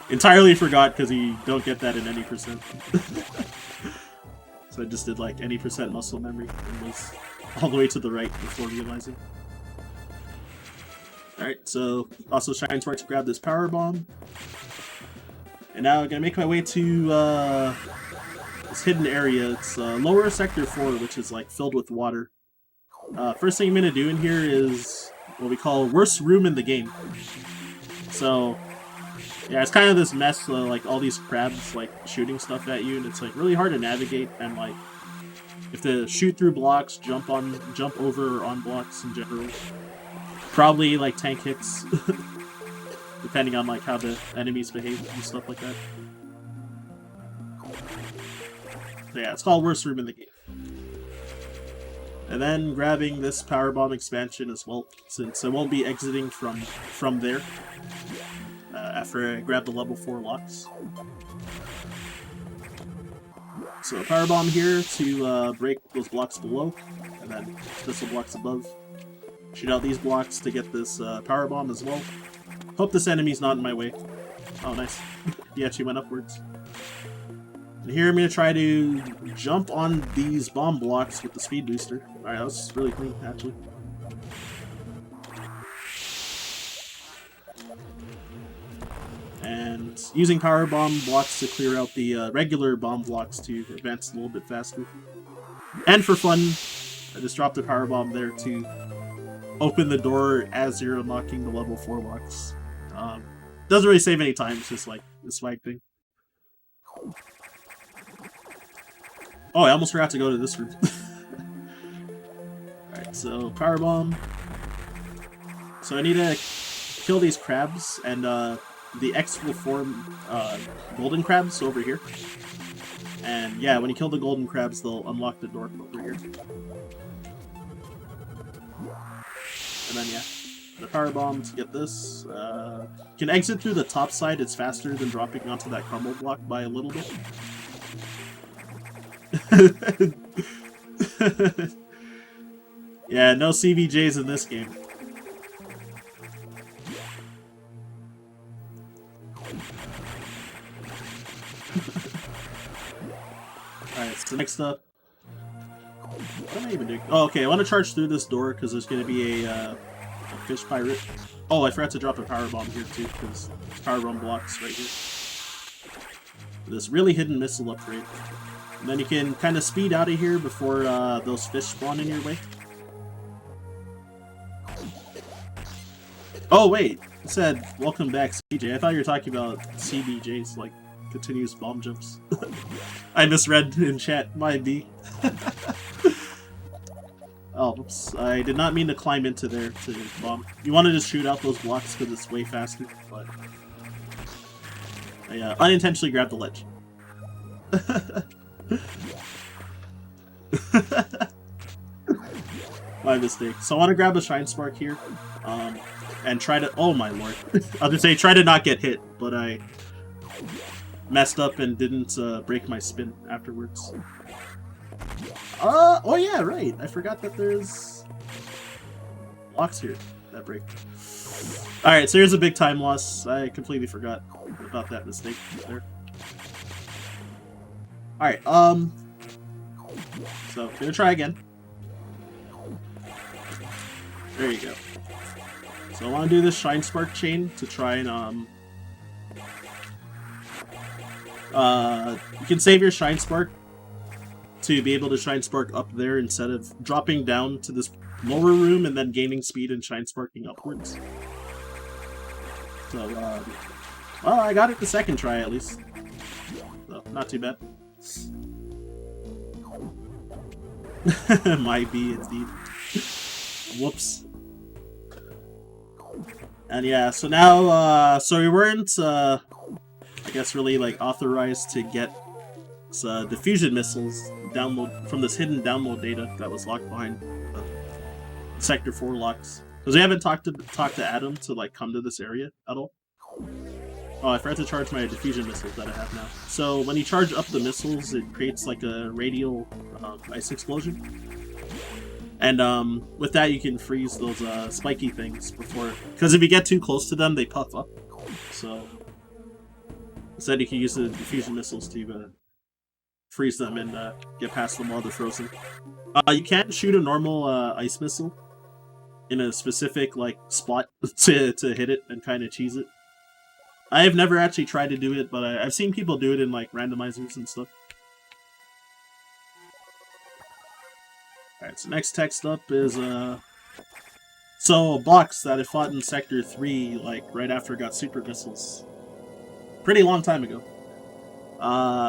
entirely forgot because you don't get that in any percent. So I just did like any percent muscle memory and was all the way to the right before realizing. Alright, so also trying to grab this power bomb. And now I'm gonna make my way to this hidden area. It's lower sector 4, which is like filled with water. First thing I'm gonna do in here is what we call worst room in the game. So yeah, it's kind of this mess, like all these crabs like shooting stuff at you, and it's like really hard to navigate, and like you have to shoot through blocks, jump over or on blocks in general. Probably like tank hits, depending on like how the enemies behave and stuff like that. So yeah, it's called worst room in the game. And then grabbing this power bomb expansion as well, since I won't be exiting from there. After I grab the level 4 locks. So power bomb here to break those blocks below, and then missile blocks above. Shoot out these blocks to get this power bomb as well. Hope this enemy's not in my way. Oh, nice. He actually went upwards. And here I'm going to try to jump on these bomb blocks with the speed booster. Alright, that was really clean, actually. And using power bomb blocks to clear out the regular bomb blocks to advance a little bit faster. And for fun, I just dropped a power bomb there to open the door as you're unlocking the level 4 locks. Doesn't really save any time, it's just like the swag thing. Oh, I almost forgot to go to this room. Alright, so power bomb. So I need to kill these crabs, and the X will form golden crabs over here. And yeah, when you kill the golden crabs, they'll unlock the door over here. And then yeah, the power bomb to get this. You can exit through the top side, it's faster than dropping onto that crumble block by a little bit. Yeah, no CVJs in this game. Alright, so next up... What am I even doing? Oh, okay, I want to charge through this door because there's going to be a fish pirate. Oh, I forgot to drop a power bomb here too, because power bomb blocks right here. This really hidden missile upgrade. And then you can kind of speed out of here before those fish spawn in your way. Oh wait, it said welcome back, CJ. I thought you were talking about CBJs, like continuous bomb jumps. I misread in chat. My B. Oh, oops. I did not mean to climb into there to bomb. You want to just shoot out those blocks because it's way faster, but I unintentionally grabbed the ledge. My mistake. So I want to grab a Shine Spark here, and try to... Oh my lord. I was gonna say try to not get hit, but I messed up and didn't break my spin afterwards. Oh yeah, right. I forgot that there's blocks here that break. Alright, so here's a big time loss. I completely forgot about that mistake there. Alright, so gonna try again. There you go. So I want to do this Shine Spark chain to try and you can save your Shine Spark to be able to Shine Spark up there instead of dropping down to this lower room and then gaining speed and Shine Sparking upwards. So, well, I got it the second try at least. So, not too bad. Might be, indeed. Whoops. And yeah, so now, so we weren't, I guess really, like, authorized to get diffusion missiles download from this hidden download data that was locked behind Sector 4 locks. Because we haven't talked to Adam to, like, come to this area at all. Oh, I forgot to charge my diffusion missiles that I have now. So when you charge up the missiles, it creates, like, a radial ice explosion. And with that, you can freeze those spiky things before... Because if you get too close to them, they puff up. So instead, you can use the diffusion missiles to freeze them and get past them while they're frozen. You can't shoot a normal ice missile in a specific like spot to hit it and kind of cheese it. I have never actually tried to do it, but I've seen people do it in like randomizers and stuff. Alright, so next text up is so a box that I fought in Sector 3 like right after it got super missiles. Pretty long time ago.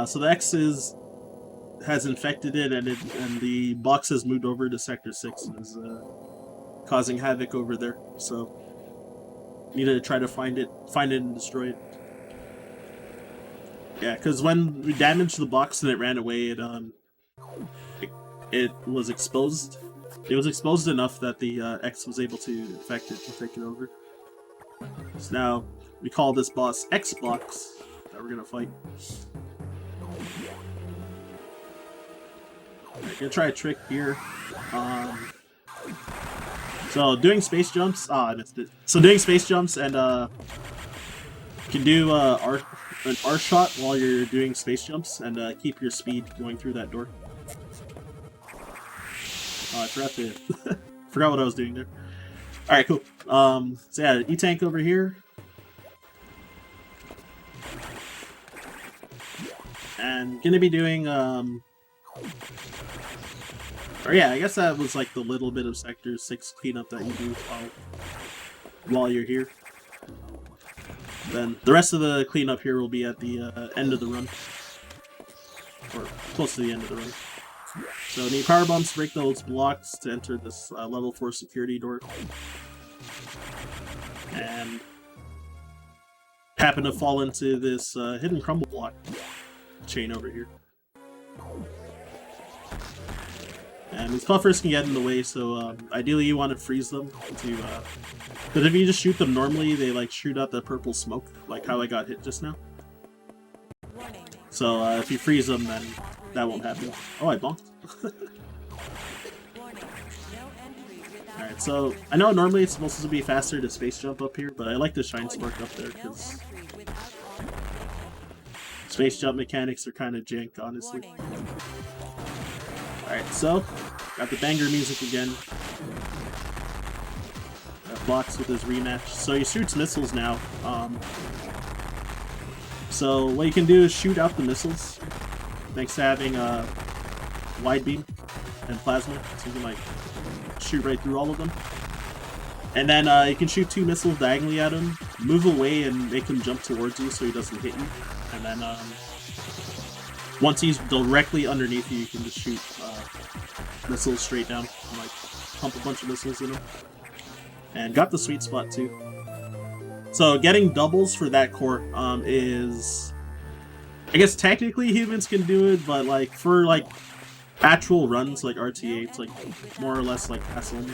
So the X has infected it, and the box has moved over to Sector 6 and is causing havoc over there. So need to try to find it and destroy it. Yeah, because when we damaged the box and it ran away, it was exposed. It was exposed enough that the X was able to infect it and take it over. So now we call this boss X Box that we're gonna fight. I'm gonna try a trick here. So doing space jumps. I missed it. So doing space jumps and you can do an R shot while you're doing space jumps and keep your speed going through that door. Oh, I forgot to forgot what I was doing there. All right, cool. So yeah, E-tank over here. And gonna be doing or yeah, I guess that was like the little bit of Sector 6 cleanup that you do while you're here. Then the rest of the cleanup here will be at the end of the run. Or close to the end of the run. So need power bombs to break those blocks to enter this level 4 security door. And happen to fall into this hidden crumble block chain over here. And these puffers can get in the way, so ideally you want to freeze them to, but if you just shoot them normally, they like shoot out the purple smoke, like how I got hit just now. So if you freeze them, then that won't happen. Oh, I bonked. Alright, so I know normally it's supposed to be faster to space jump up here, but I like the Shine Spark up there because space jump mechanics are kind of jank, honestly. Alright, so got the banger music again. Blocks with his rematch. So he shoots missiles now. So what you can do is shoot out the missiles, thanks to having wide beam and plasma, so you can like shoot right through all of them. And then you can shoot 2 missiles diagonally at him, move away and make him jump towards you so he doesn't hit you. And then once he's directly underneath you, you can just shoot missiles straight down and like pump a bunch of missiles in him. And got the sweet spot too. So getting doubles for that core is, I guess technically humans can do it, but like for like actual runs like RTA, it's like more or less like pass only.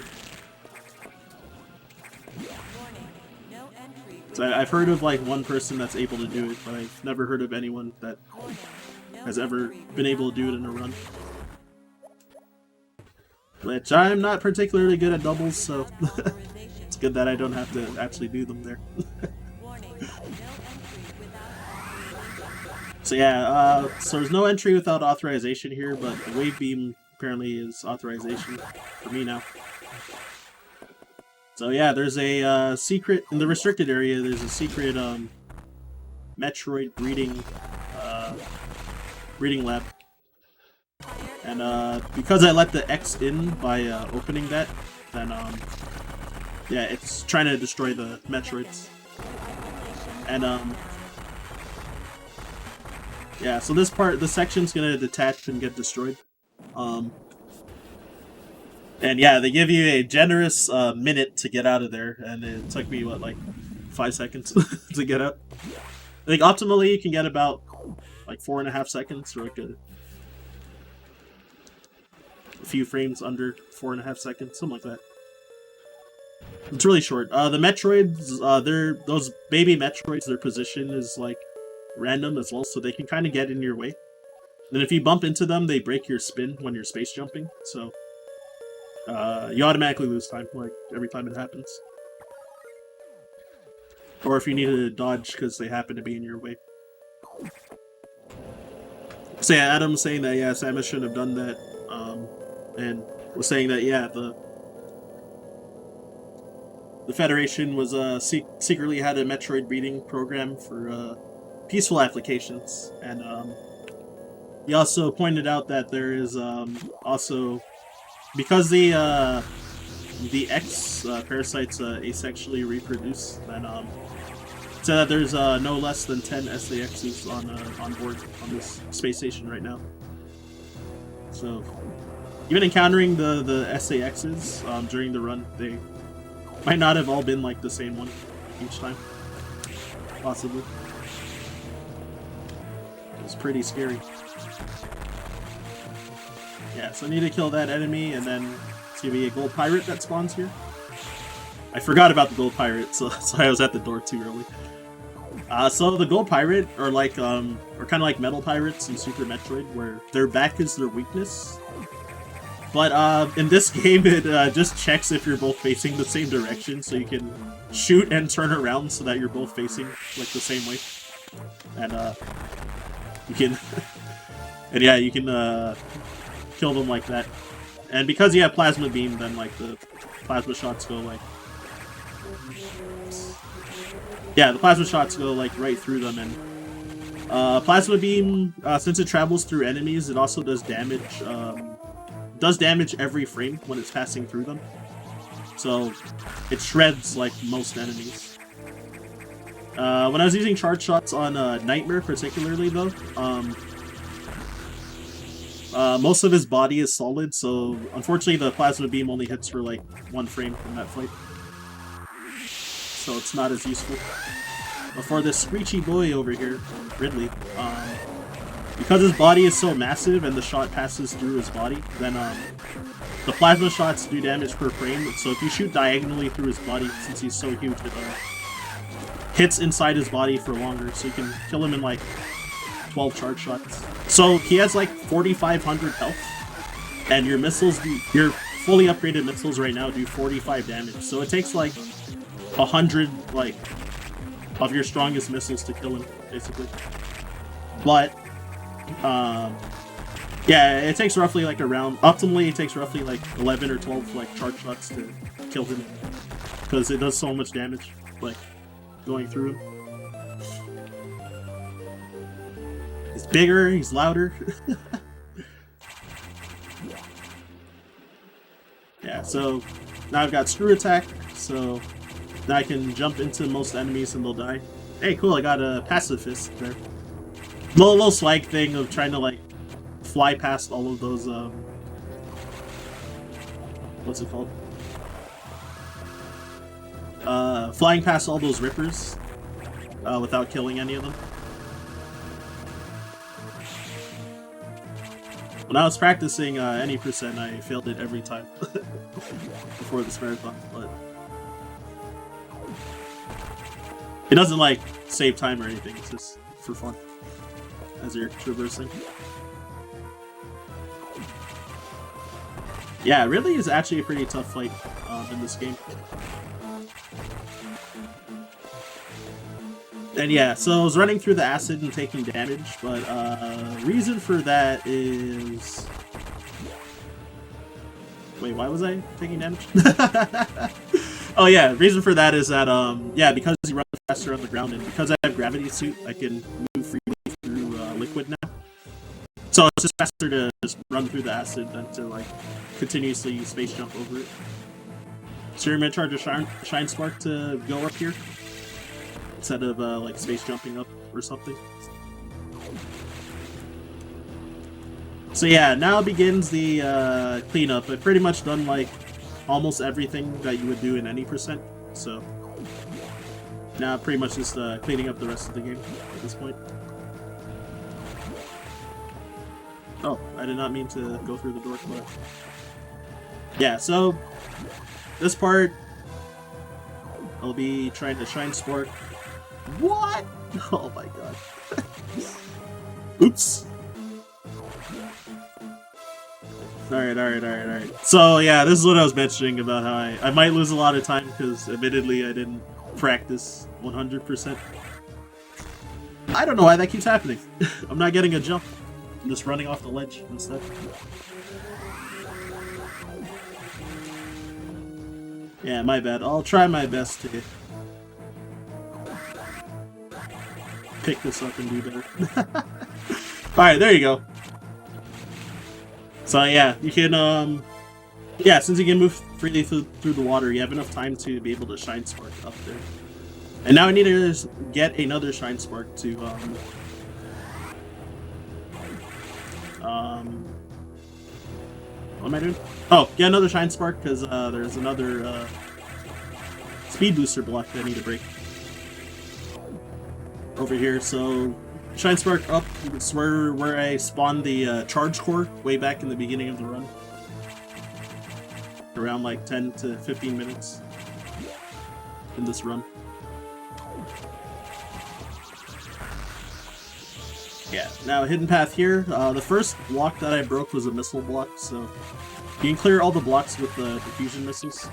So I've heard of like one person that's able to do it, but I've never heard of anyone that has ever been able to do it in a run. Which I'm not particularly good at doubles, so it's good that I don't have to actually do them there. So yeah, so there's no entry without authorization here, but the wave beam apparently is authorization for me now. So yeah, there's a secret, in the restricted area, there's a secret Metroid breeding lab. And because I let the X in by opening that, then yeah, it's trying to destroy the Metroids. And yeah, so this section's gonna detach and get destroyed. And yeah, they give you a generous minute to get out of there, and it took me, what, like 5 seconds to get out? I think optimally you can get about like 4.5 seconds, or like a few frames under 4.5 seconds, something like that. It's really short. The Metroids, those baby Metroids, their position is like random as well, so they can kind of get in your way. And if you bump into them, they break your spin when you're space jumping, so you automatically lose time, like, every time it happens. Or if you need to dodge because they happen to be in your way. So yeah, Adam's saying that, yeah, Samus shouldn't have done that, and was saying that, yeah, the Federation was, secretly had a Metroid breeding program for, peaceful applications, and, he also pointed out that there is, also, because the X parasites asexually reproduce, then so that there's no less than 10 SAXs on board on this space station right now. So even encountering the SAXs during the run, they might not have all been like the same one each time, possibly. It's pretty scary. Yeah, so I need to kill that enemy, and then it's gonna be a gold pirate that spawns here. I forgot about the gold pirate, so I was at the door too early. So the gold pirate are like, are kind of like metal pirates in Super Metroid, where their back is their weakness. But in this game, it just checks if you're both facing the same direction, so you can shoot and turn around so that you're both facing like the same way. And you can, and yeah, you can kill them like that. And because you have plasma beam, then like the plasma shots go like, yeah, the plasma shots go like right through them. And plasma beam, since it travels through enemies, it also does damage. Does damage every frame when it's passing through them. So it shreds like most enemies. When I was using charge shots on Nightmare particularly though, most of his body is solid, so unfortunately the plasma beam only hits for like 1 frame in that fight. So it's not as useful. But for this screechy boy over here, Ridley, because his body is so massive and the shot passes through his body, then the plasma shots do damage per frame, so if you shoot diagonally through his body, since he's so huge, it hits inside his body for longer, so you can kill him in like 12 charge shots. So he has like 4,500 health, and your missiles, your fully upgraded missiles right now do 45 damage, so it takes like 100 like of your strongest missiles to kill him, basically. But yeah, it takes roughly like around, optimally it takes roughly like 11 or 12 like charge shots to kill him, because it does so much damage like going through him. He's bigger, he's louder. Yeah, so now I've got screw attack, so now I can jump into most enemies and they'll die. Hey, cool, I got a pacifist there. Little swag thing of trying to, like, fly past all of those, what's it called? Flying past all those rippers without killing any of them. When I was practicing any percent, I failed it every time before this marathon, but it doesn't, like, save time or anything, it's just for fun as you're traversing. Yeah, it really is actually a pretty tough fight in this game. And yeah, so I was running through the acid and taking damage, but reason for that is... Wait, why was I taking damage? Oh yeah, reason for that is that, yeah, because you run faster on the ground and because I have gravity suit, I can move freely through liquid now. So it's just faster to just run through the acid than to, like, continuously space jump over it. So you're gonna charge a shine spark to go up here instead of like space jumping up or something. So yeah, now begins the cleanup. I've pretty much done, like, almost everything that you would do in any percent. So now pretty much just cleaning up the rest of the game at this point. Oh, I did not mean to go through the door, but yeah, so this part I'll be trying to shine spark. What? Oh my god. Oops. Alright. So yeah, this is what I was mentioning about how I might lose a lot of time because admittedly I didn't practice 100%. I don't know why that keeps happening. I'm not getting a jump. I'm just running off the ledge instead. Yeah, my bad. I'll try my best to pick this up and do better. Alright, there you go. So yeah, you can, yeah, since you can move freely through the water, you have enough time to be able to shine spark up there. And now I need to get another shine spark to, what am I doing? Oh, get another shine spark because there's another speed booster block that I need to break over here. So shine spark up. It's where I spawned the charge core way back in the beginning of the run, around like 10 to 15 minutes in this run. Yeah, now hidden path here. The first block that I broke was a missile block, so you can clear all the blocks with the diffusion missiles.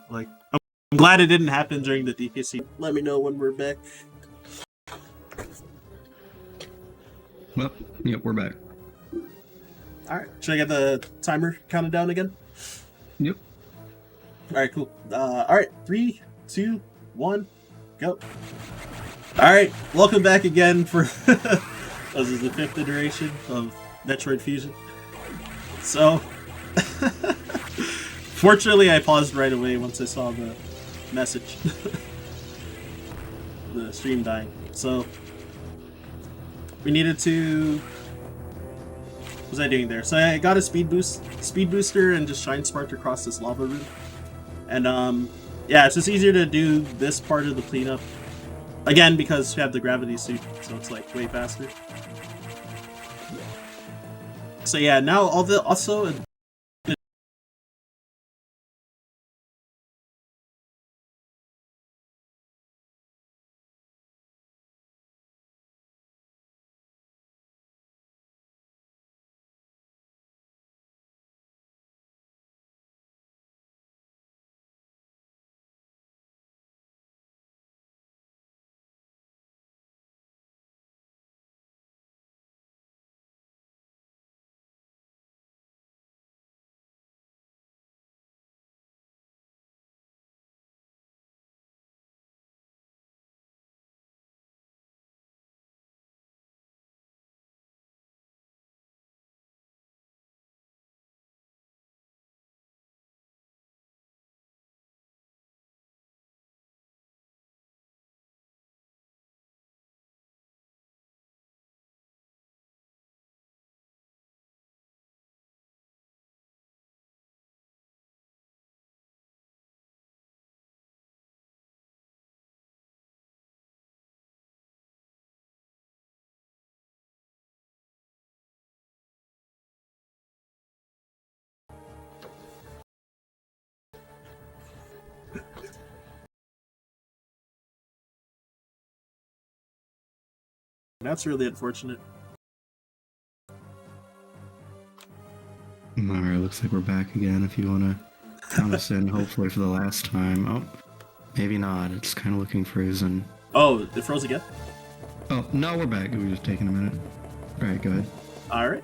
Like, I'm glad it didn't happen during the DPC. Let me know when we're back. Well, yep, we're back. Alright, should I get the timer counted down again? Yep. Alright, cool. Alright, 3, 2, 1, go. Alright, welcome back again for this is the 5th iteration of Metroid Fusion. So Fortunately, I paused right away once I saw the message. The stream dying. So we needed to. What was I doing there? So I got a speed booster, and just shine sparked across this lava room. And yeah, it's just easier to do this part of the cleanup again because we have the gravity suit, so it's like way faster. So yeah, now also. That's really unfortunate. Alright, looks like we're back again. If you want to count us in, hopefully for the last time. Oh, maybe not. It's kind of looking frozen. Oh, it froze again? Oh, no, we're back. We were just taking a minute. Alright, go ahead. Alright.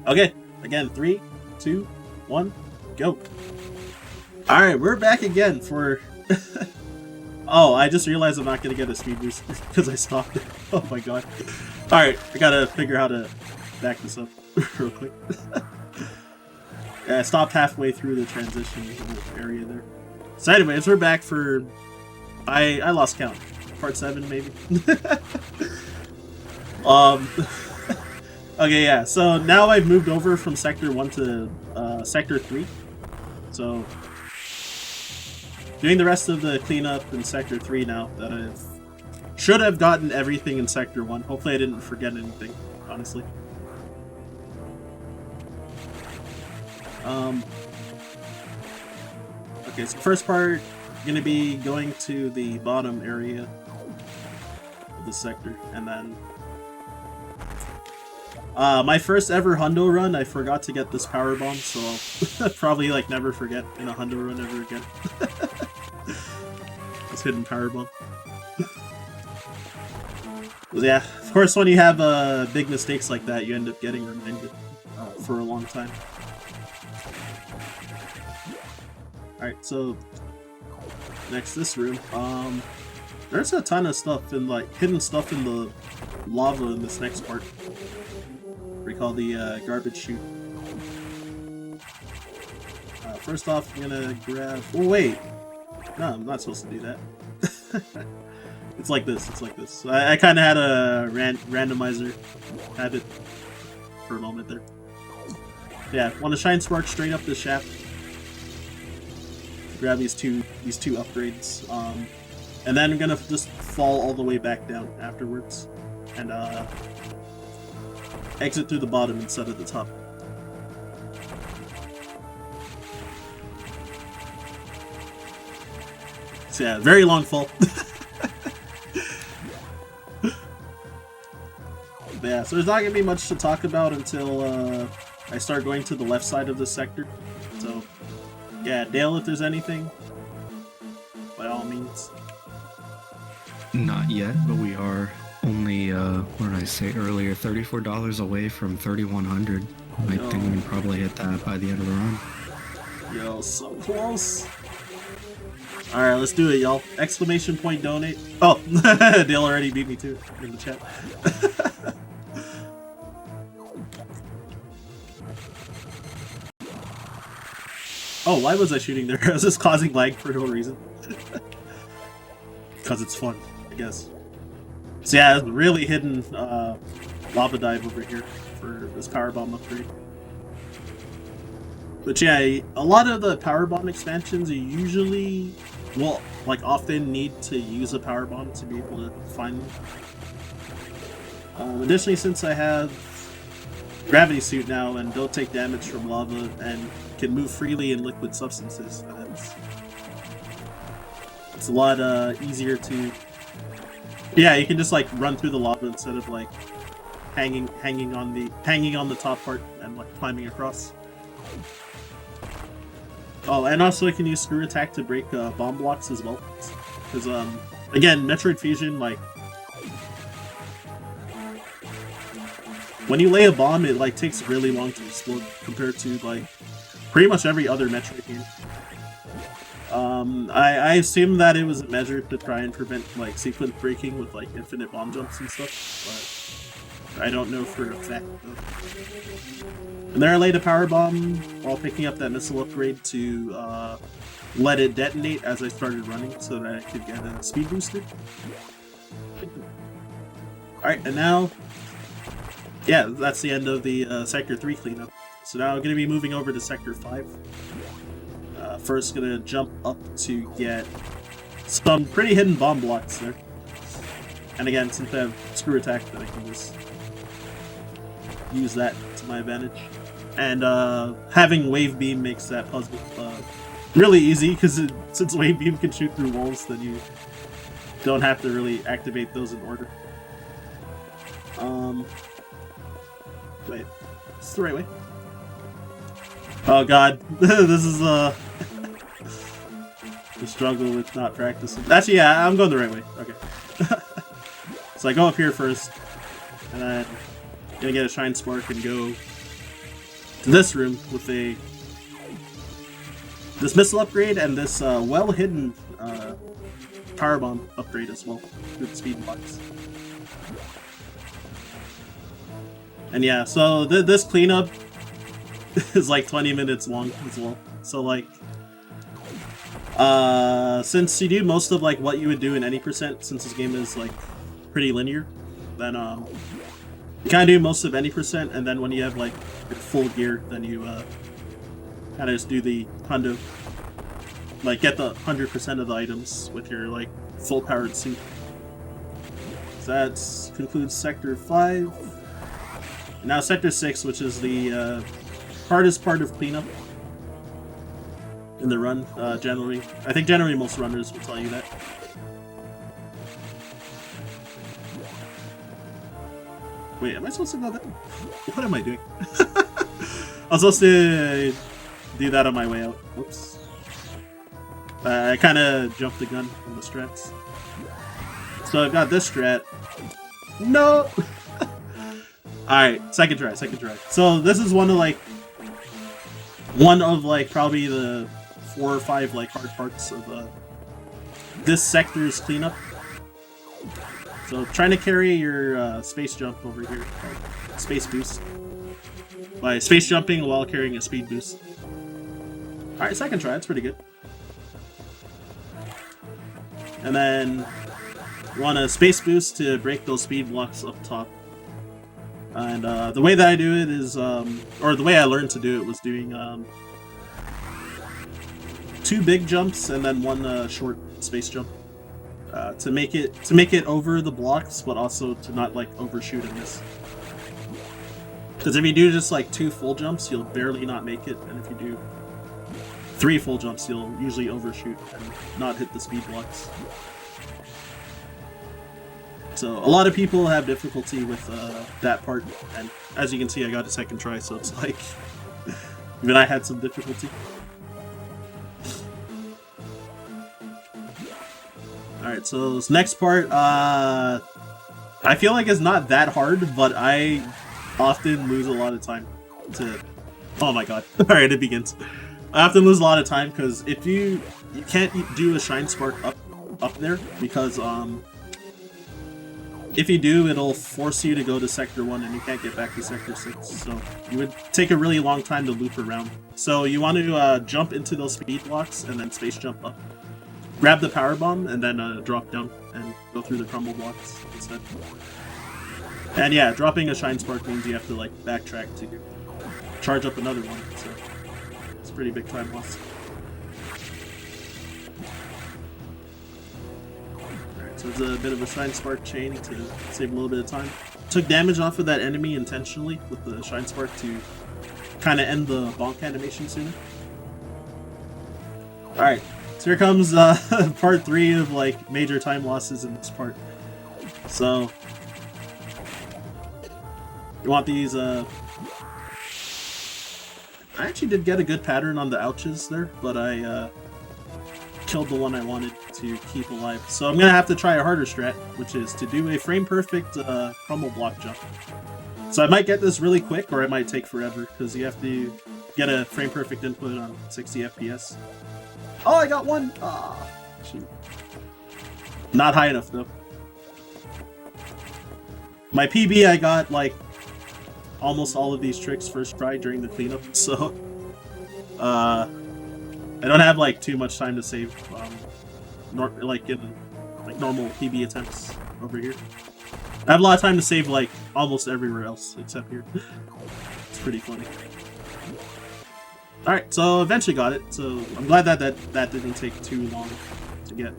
Okay, again, 3, 2, 1, go. Alright, we're back again for... Oh, I just realized I'm not going to get a speed boost because I stopped it. Oh my god. Alright, I gotta figure how to back this up real quick. Yeah, I stopped halfway through the transition area there. So anyways, we're back for... I lost count. Part 7, maybe? Okay, yeah, so now I've moved over from Sector 1 to Sector 3. So... doing the rest of the cleanup in Sector 3 now that I should have gotten everything in Sector 1. Hopefully I didn't forget anything, honestly. Okay, so first part, gonna be going to the bottom area of the sector, and then my first ever hundo run, I forgot to get this power bomb, so I'll probably like never forget in a hundo run ever again. This hidden power bomb. Yeah, of course when you have big mistakes like that, you end up getting reminded for a long time. Alright, so next this room. There's a ton of stuff in like hidden stuff in the lava in this next part. We call the garbage chute. First off, I'm gonna grab. Oh wait, no, I'm not supposed to do that. It's like this. It's like this. I kind of had a randomizer habit for a moment there. Yeah, want to shine spark straight up the shaft. Grab these two upgrades, and then I'm gonna just fall all the way back down afterwards, and exit through the bottom instead of the top. So yeah, very long fall. But yeah, so there's not gonna be much to talk about until I start going to the left side of the sector. So. Yeah, Dale, if there's anything, by all means. Not yet, but we are only, what did I say earlier, $34 away from 3,100. I think we can probably hit that by the end of the run. Yo, so close. Alright, let's do it, y'all. Exclamation point donate. Oh, Dale already beat me too in the chat. Oh, why was I shooting there? I was just causing lag for no reason. Because it's fun, I guess. So yeah, really hidden lava dive over here for this power bomb upgrade. But yeah, a lot of the power bomb expansions you usually, well, like often need to use a power bomb to be able to find them. Additionally, since I have gravity suit now and don't take damage from lava and can move freely in liquid substances, it's a lot easier to. Yeah, you can just like run through the lava instead of like hanging on the top part and like climbing across. Oh, and also I can use screw attack to break bomb blocks as well. Because again, Metroid Fusion, like when you lay a bomb, it like takes really long to explode compared to like pretty much every other Metroid game. I assume that it was a measure to try and prevent like sequence breaking with like infinite bomb jumps and stuff, but I don't know for a fact though. And there I laid a power bomb while picking up that missile upgrade to let it detonate as I started running so that I could get a speed booster. Alright, and now, yeah, that's the end of the Sector 3 cleanup. So now I'm going to be moving over to Sector 5. First, going to jump up to get some pretty hidden bomb blocks there. And again, since I have screw attack, that I can just use that to my advantage. And having wave beam makes that puzzle really easy, because since wave beam can shoot through walls, then you don't have to really activate those in order. Wait, is this the right way? Oh god, this is the struggle with not practicing. Actually, yeah, I'm going the right way. Okay. So I go up here first, and then I'm gonna get a shine spark and go to this room with this missile upgrade and this well hidden power bomb upgrade as well with speed blocks. And yeah, so this cleanup is like 20 minutes long as well. So like, since you do most of like what you would do in any percent, since this game is like pretty linear, then you kind of do most of any percent, and then when you have like your full gear, then you kind of just do the hundo, like get the 100% of the items with your like full powered suit. So that concludes Sector 5. And now Sector 6, which is the hardest part of cleanup in the run, generally. I think generally most runners will tell you that. Wait, am I supposed to go there? What am I doing? I was supposed to do that on my way out. Whoops. I kind of jumped the gun from the strats. So I've got this strat. No! Alright, second try. So this is one of probably the 4 or 5 like hard parts of this sector's cleanup. So trying to carry your space jump over here, space boost, by space jumping while carrying a speed boost. Alright, second try, that's pretty good. And then want a space boost to break those speed blocks up top. And the way that I do it is, or the way I learned to do it was doing 2 big jumps and then 1 short space jump. To make it over the blocks, but also to not like overshoot and miss. Because if you do just like 2 full jumps, you'll barely not make it, and if you do 3 full jumps, you'll usually overshoot and not hit the speed blocks. So a lot of people have difficulty with that part, and as you can see, I got a second try, so it's like even I had some difficulty. Alright, so this next part, I feel like it's not that hard, but I often lose a lot of time to... Oh my god. Alright, it begins. I often lose a lot of time, because if you can't do a shine spark up there, because if you do, it'll force you to go to Sector 1 and you can't get back to Sector 6. So you would take a really long time to loop around. So you want to jump into those speed blocks and then space jump up. Grab the power bomb and then drop down and go through the crumble blocks instead. And yeah, dropping a shine spark means you have to like backtrack to charge up another one. So it's a pretty big time loss. So it's a bit of a Shine Spark chain to save a little bit of time. Took damage off of that enemy intentionally with the Shine Spark to kind of end the bonk animation sooner. Alright, so here comes part 3 of like major time losses in this part. So, you want these, I actually did get a good pattern on the ouches there, but I killed the one I wanted to keep alive. So I'm gonna have to try a harder strat, which is to do a frame perfect crumble block jump. So I might get this really quick, or it might take forever, because you have to get a frame perfect input on 60 FPS. Oh, I got one! Ah, shoot. Not high enough though. My PB, I got like almost all of these tricks first try during the cleanup, so I don't have like too much time to save, like in like normal PB attempts over here. I have a lot of time to save like almost everywhere else except here. It's pretty funny. All right, so eventually got it. So I'm glad that that didn't take too long to get.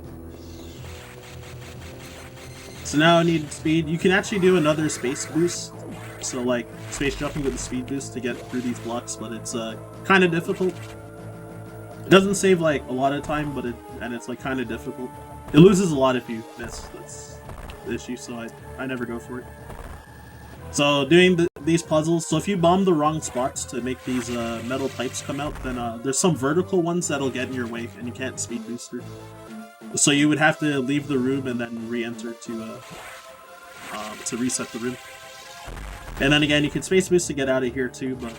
So now I need speed. You can actually do another space boost. So like space jumping with the speed boost to get through these blocks, but it's kind of difficult. It doesn't save like a lot of time, but it's like kind of difficult. It loses a lot if you miss. That's the issue, so I never go for it. So doing these puzzles, so if you bomb the wrong spots to make these metal pipes come out, then there's some vertical ones that'll get in your way and you can't speed boost through. So you would have to leave the room and then re-enter to reset the room. And then again, you can space boost to get out of here too, but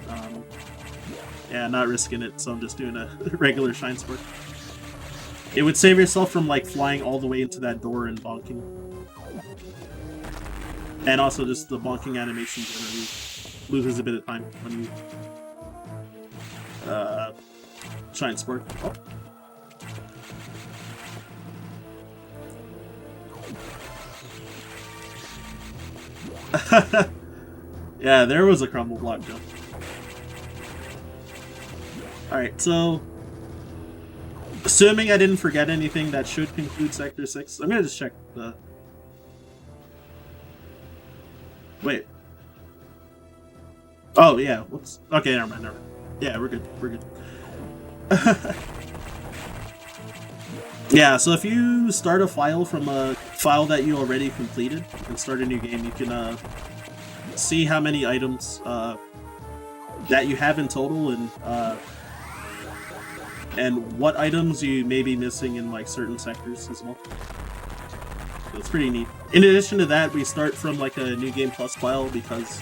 yeah, not risking it, so I'm just doing a regular Shine Spark. It would save yourself from like flying all the way into that door and bonking. And also just the bonking animation generally loses a bit of time when you Shine Spark. Oh. Yeah, there was a crumble block jump. Alright, so assuming I didn't forget anything, that should conclude Sector 6. I'm gonna just check the... Wait. Oh, yeah, whoops. Okay, never mind. Yeah, we're good, we're good. Yeah, so if you start a file from a file that you already completed and start a new game, you can see how many items that you have in total and what items you may be missing in like certain sectors as well. So it's pretty neat. In addition to that, we start from like a New Game Plus file because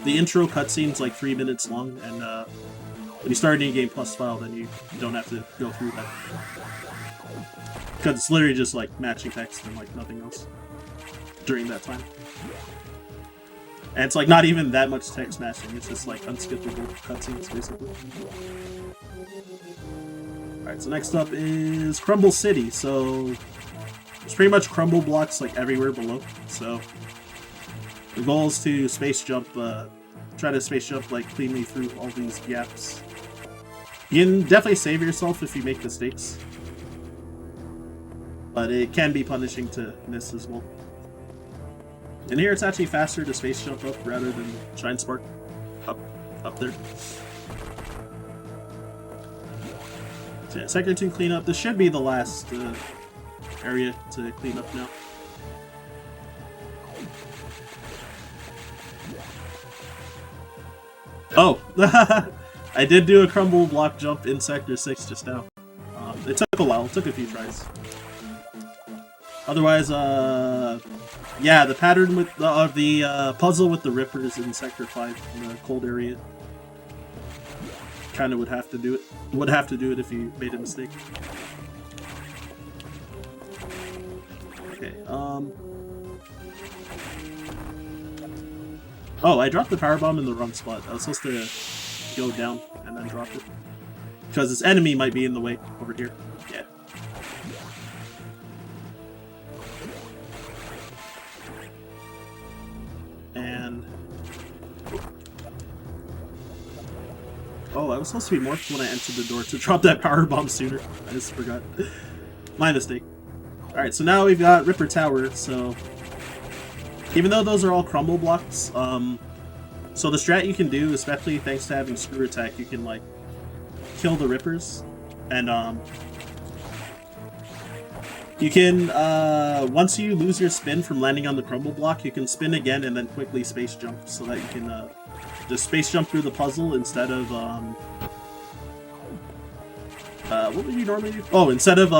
the intro cutscene's like 3 minutes long, and when you start a New Game Plus file, then you don't have to go through that. Because it's literally just like matching text and like nothing else during that time. And it's like not even that much text matching, it's just like unskippable cutscenes basically. Alright, so next up is Crumble City. So there's pretty much crumble blocks like everywhere below. So the goal is to space jump, try to space jump like cleanly through all these gaps. You can definitely save yourself if you make mistakes, but it can be punishing to miss as well. And here it's actually faster to space jump up rather than Shine Spark up there. So yeah, Sector 2 cleanup. This should be the last area to clean up now. Oh! I did do a crumble block jump in Sector 6 just now. It took a while, it took a few tries. Otherwise, yeah, the pattern with the puzzle with the rippers in Sector 5 in the cold area kind of would have to do it. Would have to do it if you made a mistake. Okay, Oh, I dropped the power bomb in the wrong spot. I was supposed to go down and then drop it. Because this enemy might be in the way over here. Yeah. And... oh, I was supposed to be morphed when I entered the door to drop that power bomb sooner. I just forgot. My mistake. Alright, so now we've got Ripper Tower, so... even though those are all crumble blocks, so the strat you can do, especially thanks to having Screw Attack, you can, like, kill the Rippers, and, you can, once you lose your spin from landing on the crumble block, you can spin again and then quickly space jump, so that you can, just space jump through the puzzle instead of, what would you normally do? Oh, instead of,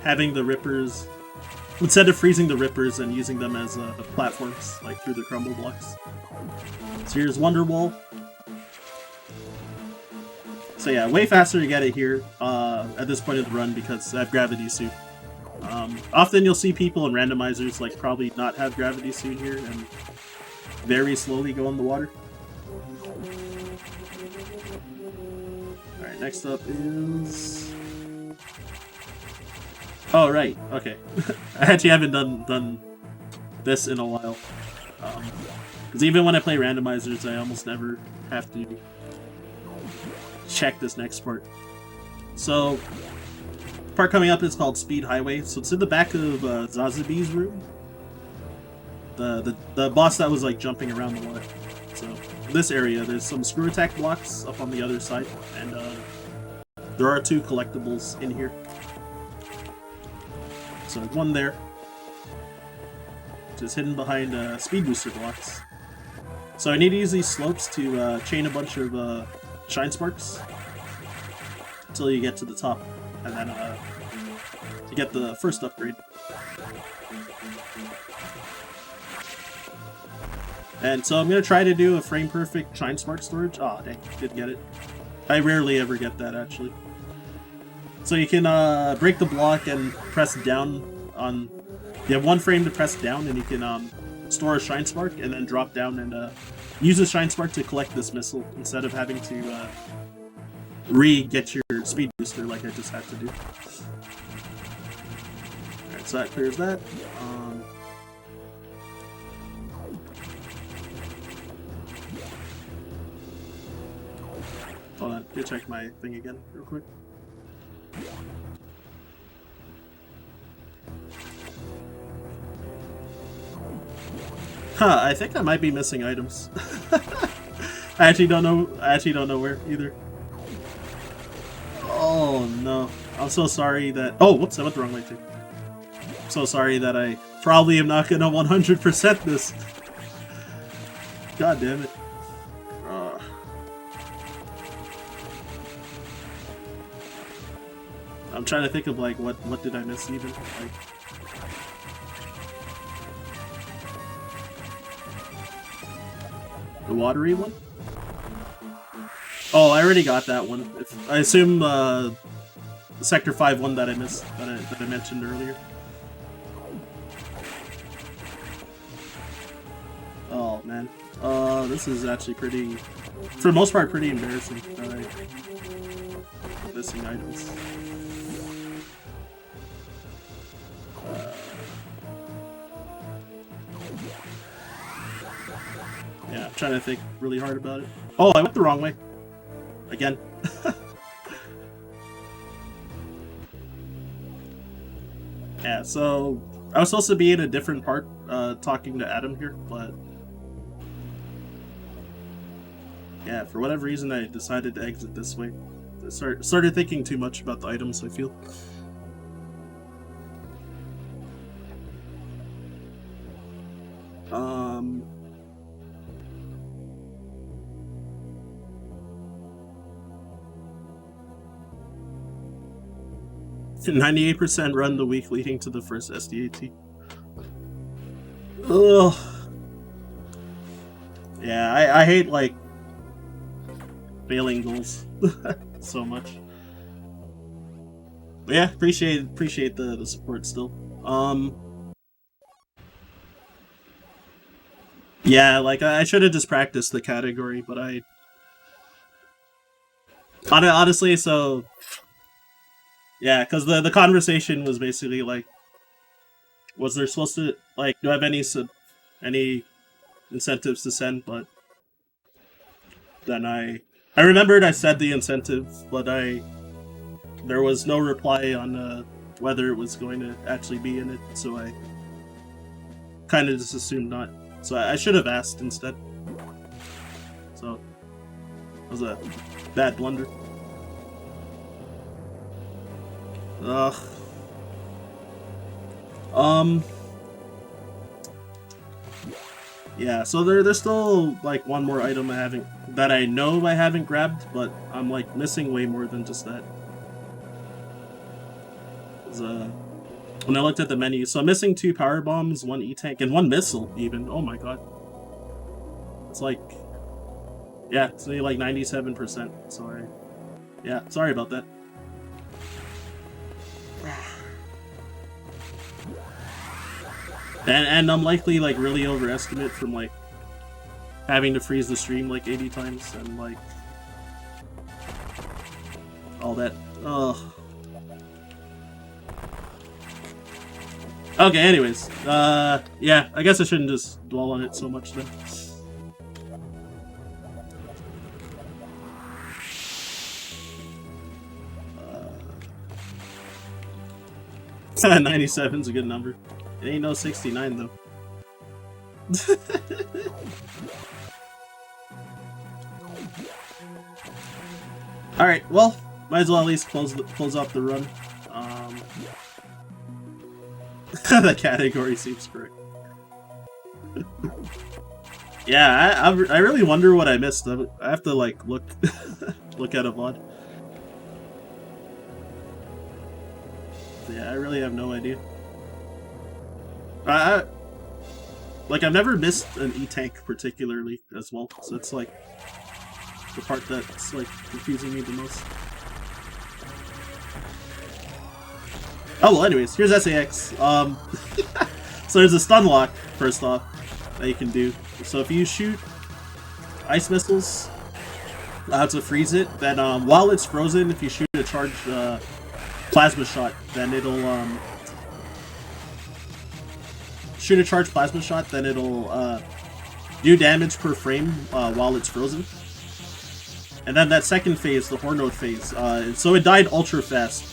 having the Rippers... instead of freezing the Rippers and using them as platforms, like through the crumble blocks. So here's Wonder Wall. So yeah, way faster to get it here at this point of the run because I have Gravity Suit. Often you'll see people in randomizers like probably not have Gravity Suit here and very slowly go in the water. Alright, next up is... oh, right. Okay. I actually haven't done this in a while. Because even when I play randomizers, I almost never have to check this next part. So, the part coming up is called Speed Highway. So it's in the back of Zazubi's room. The boss that was like jumping around the water. So, in this area, there's some Screw Attack blocks up on the other side. And there are 2 collectibles in here. So one there, which is hidden behind speed booster blocks. So I need to use these slopes to chain a bunch of shine sparks until you get to the top, and then to get the first upgrade. And so I'm gonna try to do a frame perfect shine spark storage. Oh dang, didn't get it. I rarely ever get that actually. So you can break the block and press down on... you have 1 frame to press down and you can store a Shine Spark and then drop down and use a Shine Spark to collect this missile instead of having to re-get your speed booster like I just had to do. Alright, so that clears that. Hold on, go check my thing again real quick. Huh, I think I might be missing items. I actually don't know where either. Oh no. I'm so sorry that... oh, whoops, I went the wrong way too. I'm so sorry that I probably am not gonna 100% this. God damn it. I'm trying to think of like what did I miss even? Like, the watery one? Oh, I already got that one. I assume the Sector 5 one that I missed, that I mentioned earlier. Oh man, this is actually pretty, for the most part, pretty embarrassing that I'm missing items. Yeah, I'm trying to think really hard about it. Oh, I went the wrong way. Again. Yeah, so I was supposed to be in a different part talking to Adam here, but yeah, for whatever reason I decided to exit this way. I started thinking too much about the items, I feel. %98% run the week leading to the first SDAT. Ugh. Yeah, I hate, like, failing goals so much. But yeah, appreciate the support still. Yeah, like, I should have just practiced the category, but honestly, so... Yeah, because the conversation was basically like, was there supposed to, like, do I have any incentives to send, but then I remembered I said the incentive, but there was no reply on whether it was going to actually be in it, so I kind of just assumed not. So I should have asked instead. So it was a bad blunder. Ugh. Yeah, so there's still like one more item that I know I haven't grabbed, but I'm like missing way more than just that. When I looked at the menu, so I'm missing 2 power bombs, 1 E-tank, and 1 missile even. Oh my god. It's like, yeah, it's only like 97%. So yeah, sorry about that. And I'm likely like really overestimate from like having to freeze the stream like 80 times and like all that. Ugh. Okay, anyways. Yeah, I guess I shouldn't just dwell on it so much then. 97's a good number. It ain't no 69 though. Alright, well, might as well at least close off the run. The category seems correct. Yeah, I really wonder what I missed. I have to like look look at a VOD. Yeah, I really have no idea. Like, I've never missed an E-tank particularly as well, so it's like the part that's like confusing me the most. Oh well, anyways, here's SAX. So there's a stun lock first off that you can do. So if you shoot ice missiles to freeze it, then while it's frozen, if you shoot a charged plasma shot, then it'll shoot a charged plasma shot, then it'll do damage per frame while it's frozen. And then that second phase, the Hornode phase, so it died ultra fast.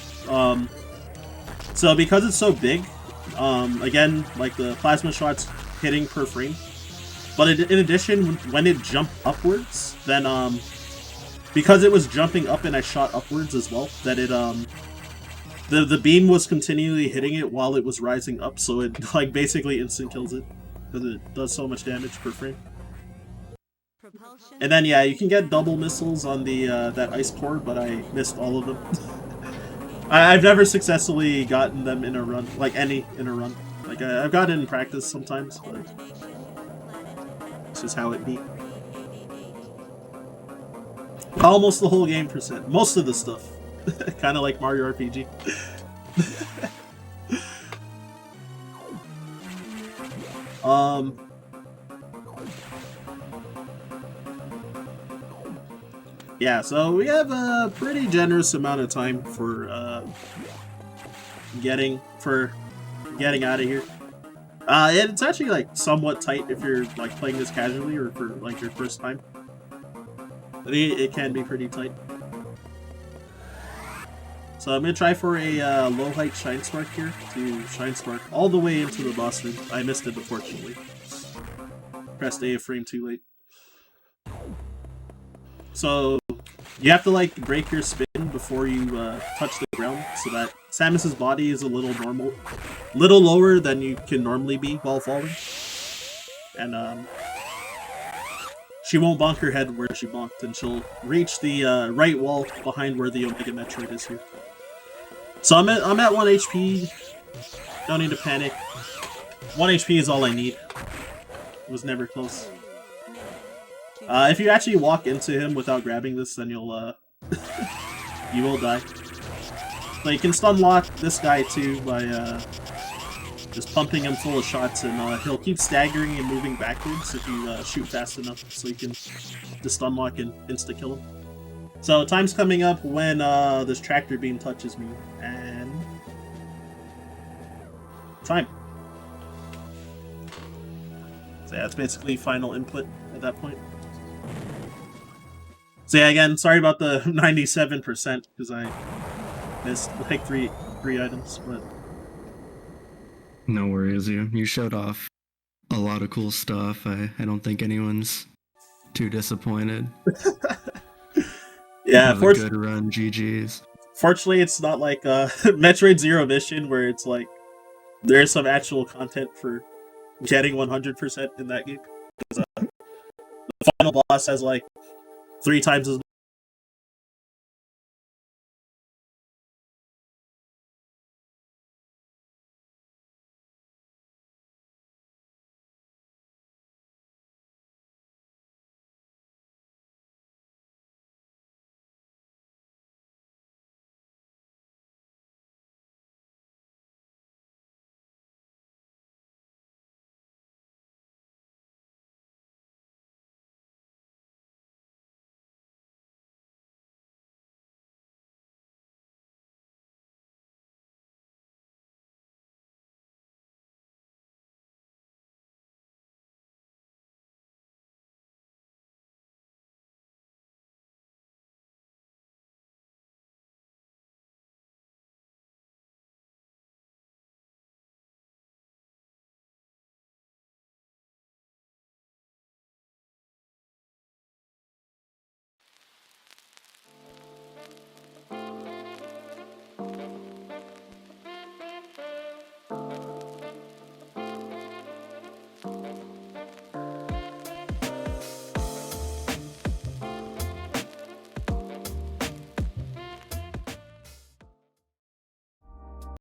So because it's so big, again, like the plasma shot's hitting per frame. But in addition, when it jumped upwards, then because it was jumping up and I shot upwards as well, that it the beam was continually hitting it while it was rising up, so it like basically instant kills it because it does so much damage per frame. And then yeah, you can get double missiles on the that ice core, but I missed all of them. I've never successfully gotten them in a run, like any in a run. Like I've gotten in practice sometimes, but it's just how it be. Almost the whole game %. Most of the stuff. Kind of like Mario RPG. Yeah, so we have a pretty generous amount of time for getting out of here. It's actually like somewhat tight if you're like playing this casually or for like your first time. I think it can be pretty tight. So I'm gonna try for a low height Shine Spark here to Shine Spark all the way into the boss room. I missed it unfortunately. Pressed A frame too late. So you have to like break your spin before you touch the ground, so that Samus's body is a little lower than you can normally be while falling, and she won't bonk her head where she bonked, and she'll reach the right wall behind where the Omega Metroid is here. So I'm at 1 HP. Don't need to panic. 1 HP is all I need. It was never close. If you actually walk into him without grabbing this, then you'll you will die. But you can stun lock this guy too by just pumping him full of shots, and he'll keep staggering and moving backwards if you shoot fast enough, so you can just unlock and insta-kill him. So time's coming up when this tractor beam touches me, and time. So yeah, it's basically final input at that point. So yeah, again, sorry about the 97% because I missed like three items, but No worries, you showed off a lot of cool stuff. I don't think anyone's too disappointed. Yeah, good run, GG's. Fortunately, it's not like Metroid Zero Mission where it's like there's some actual content for getting 100% in that game. Because the final boss has like 3 times as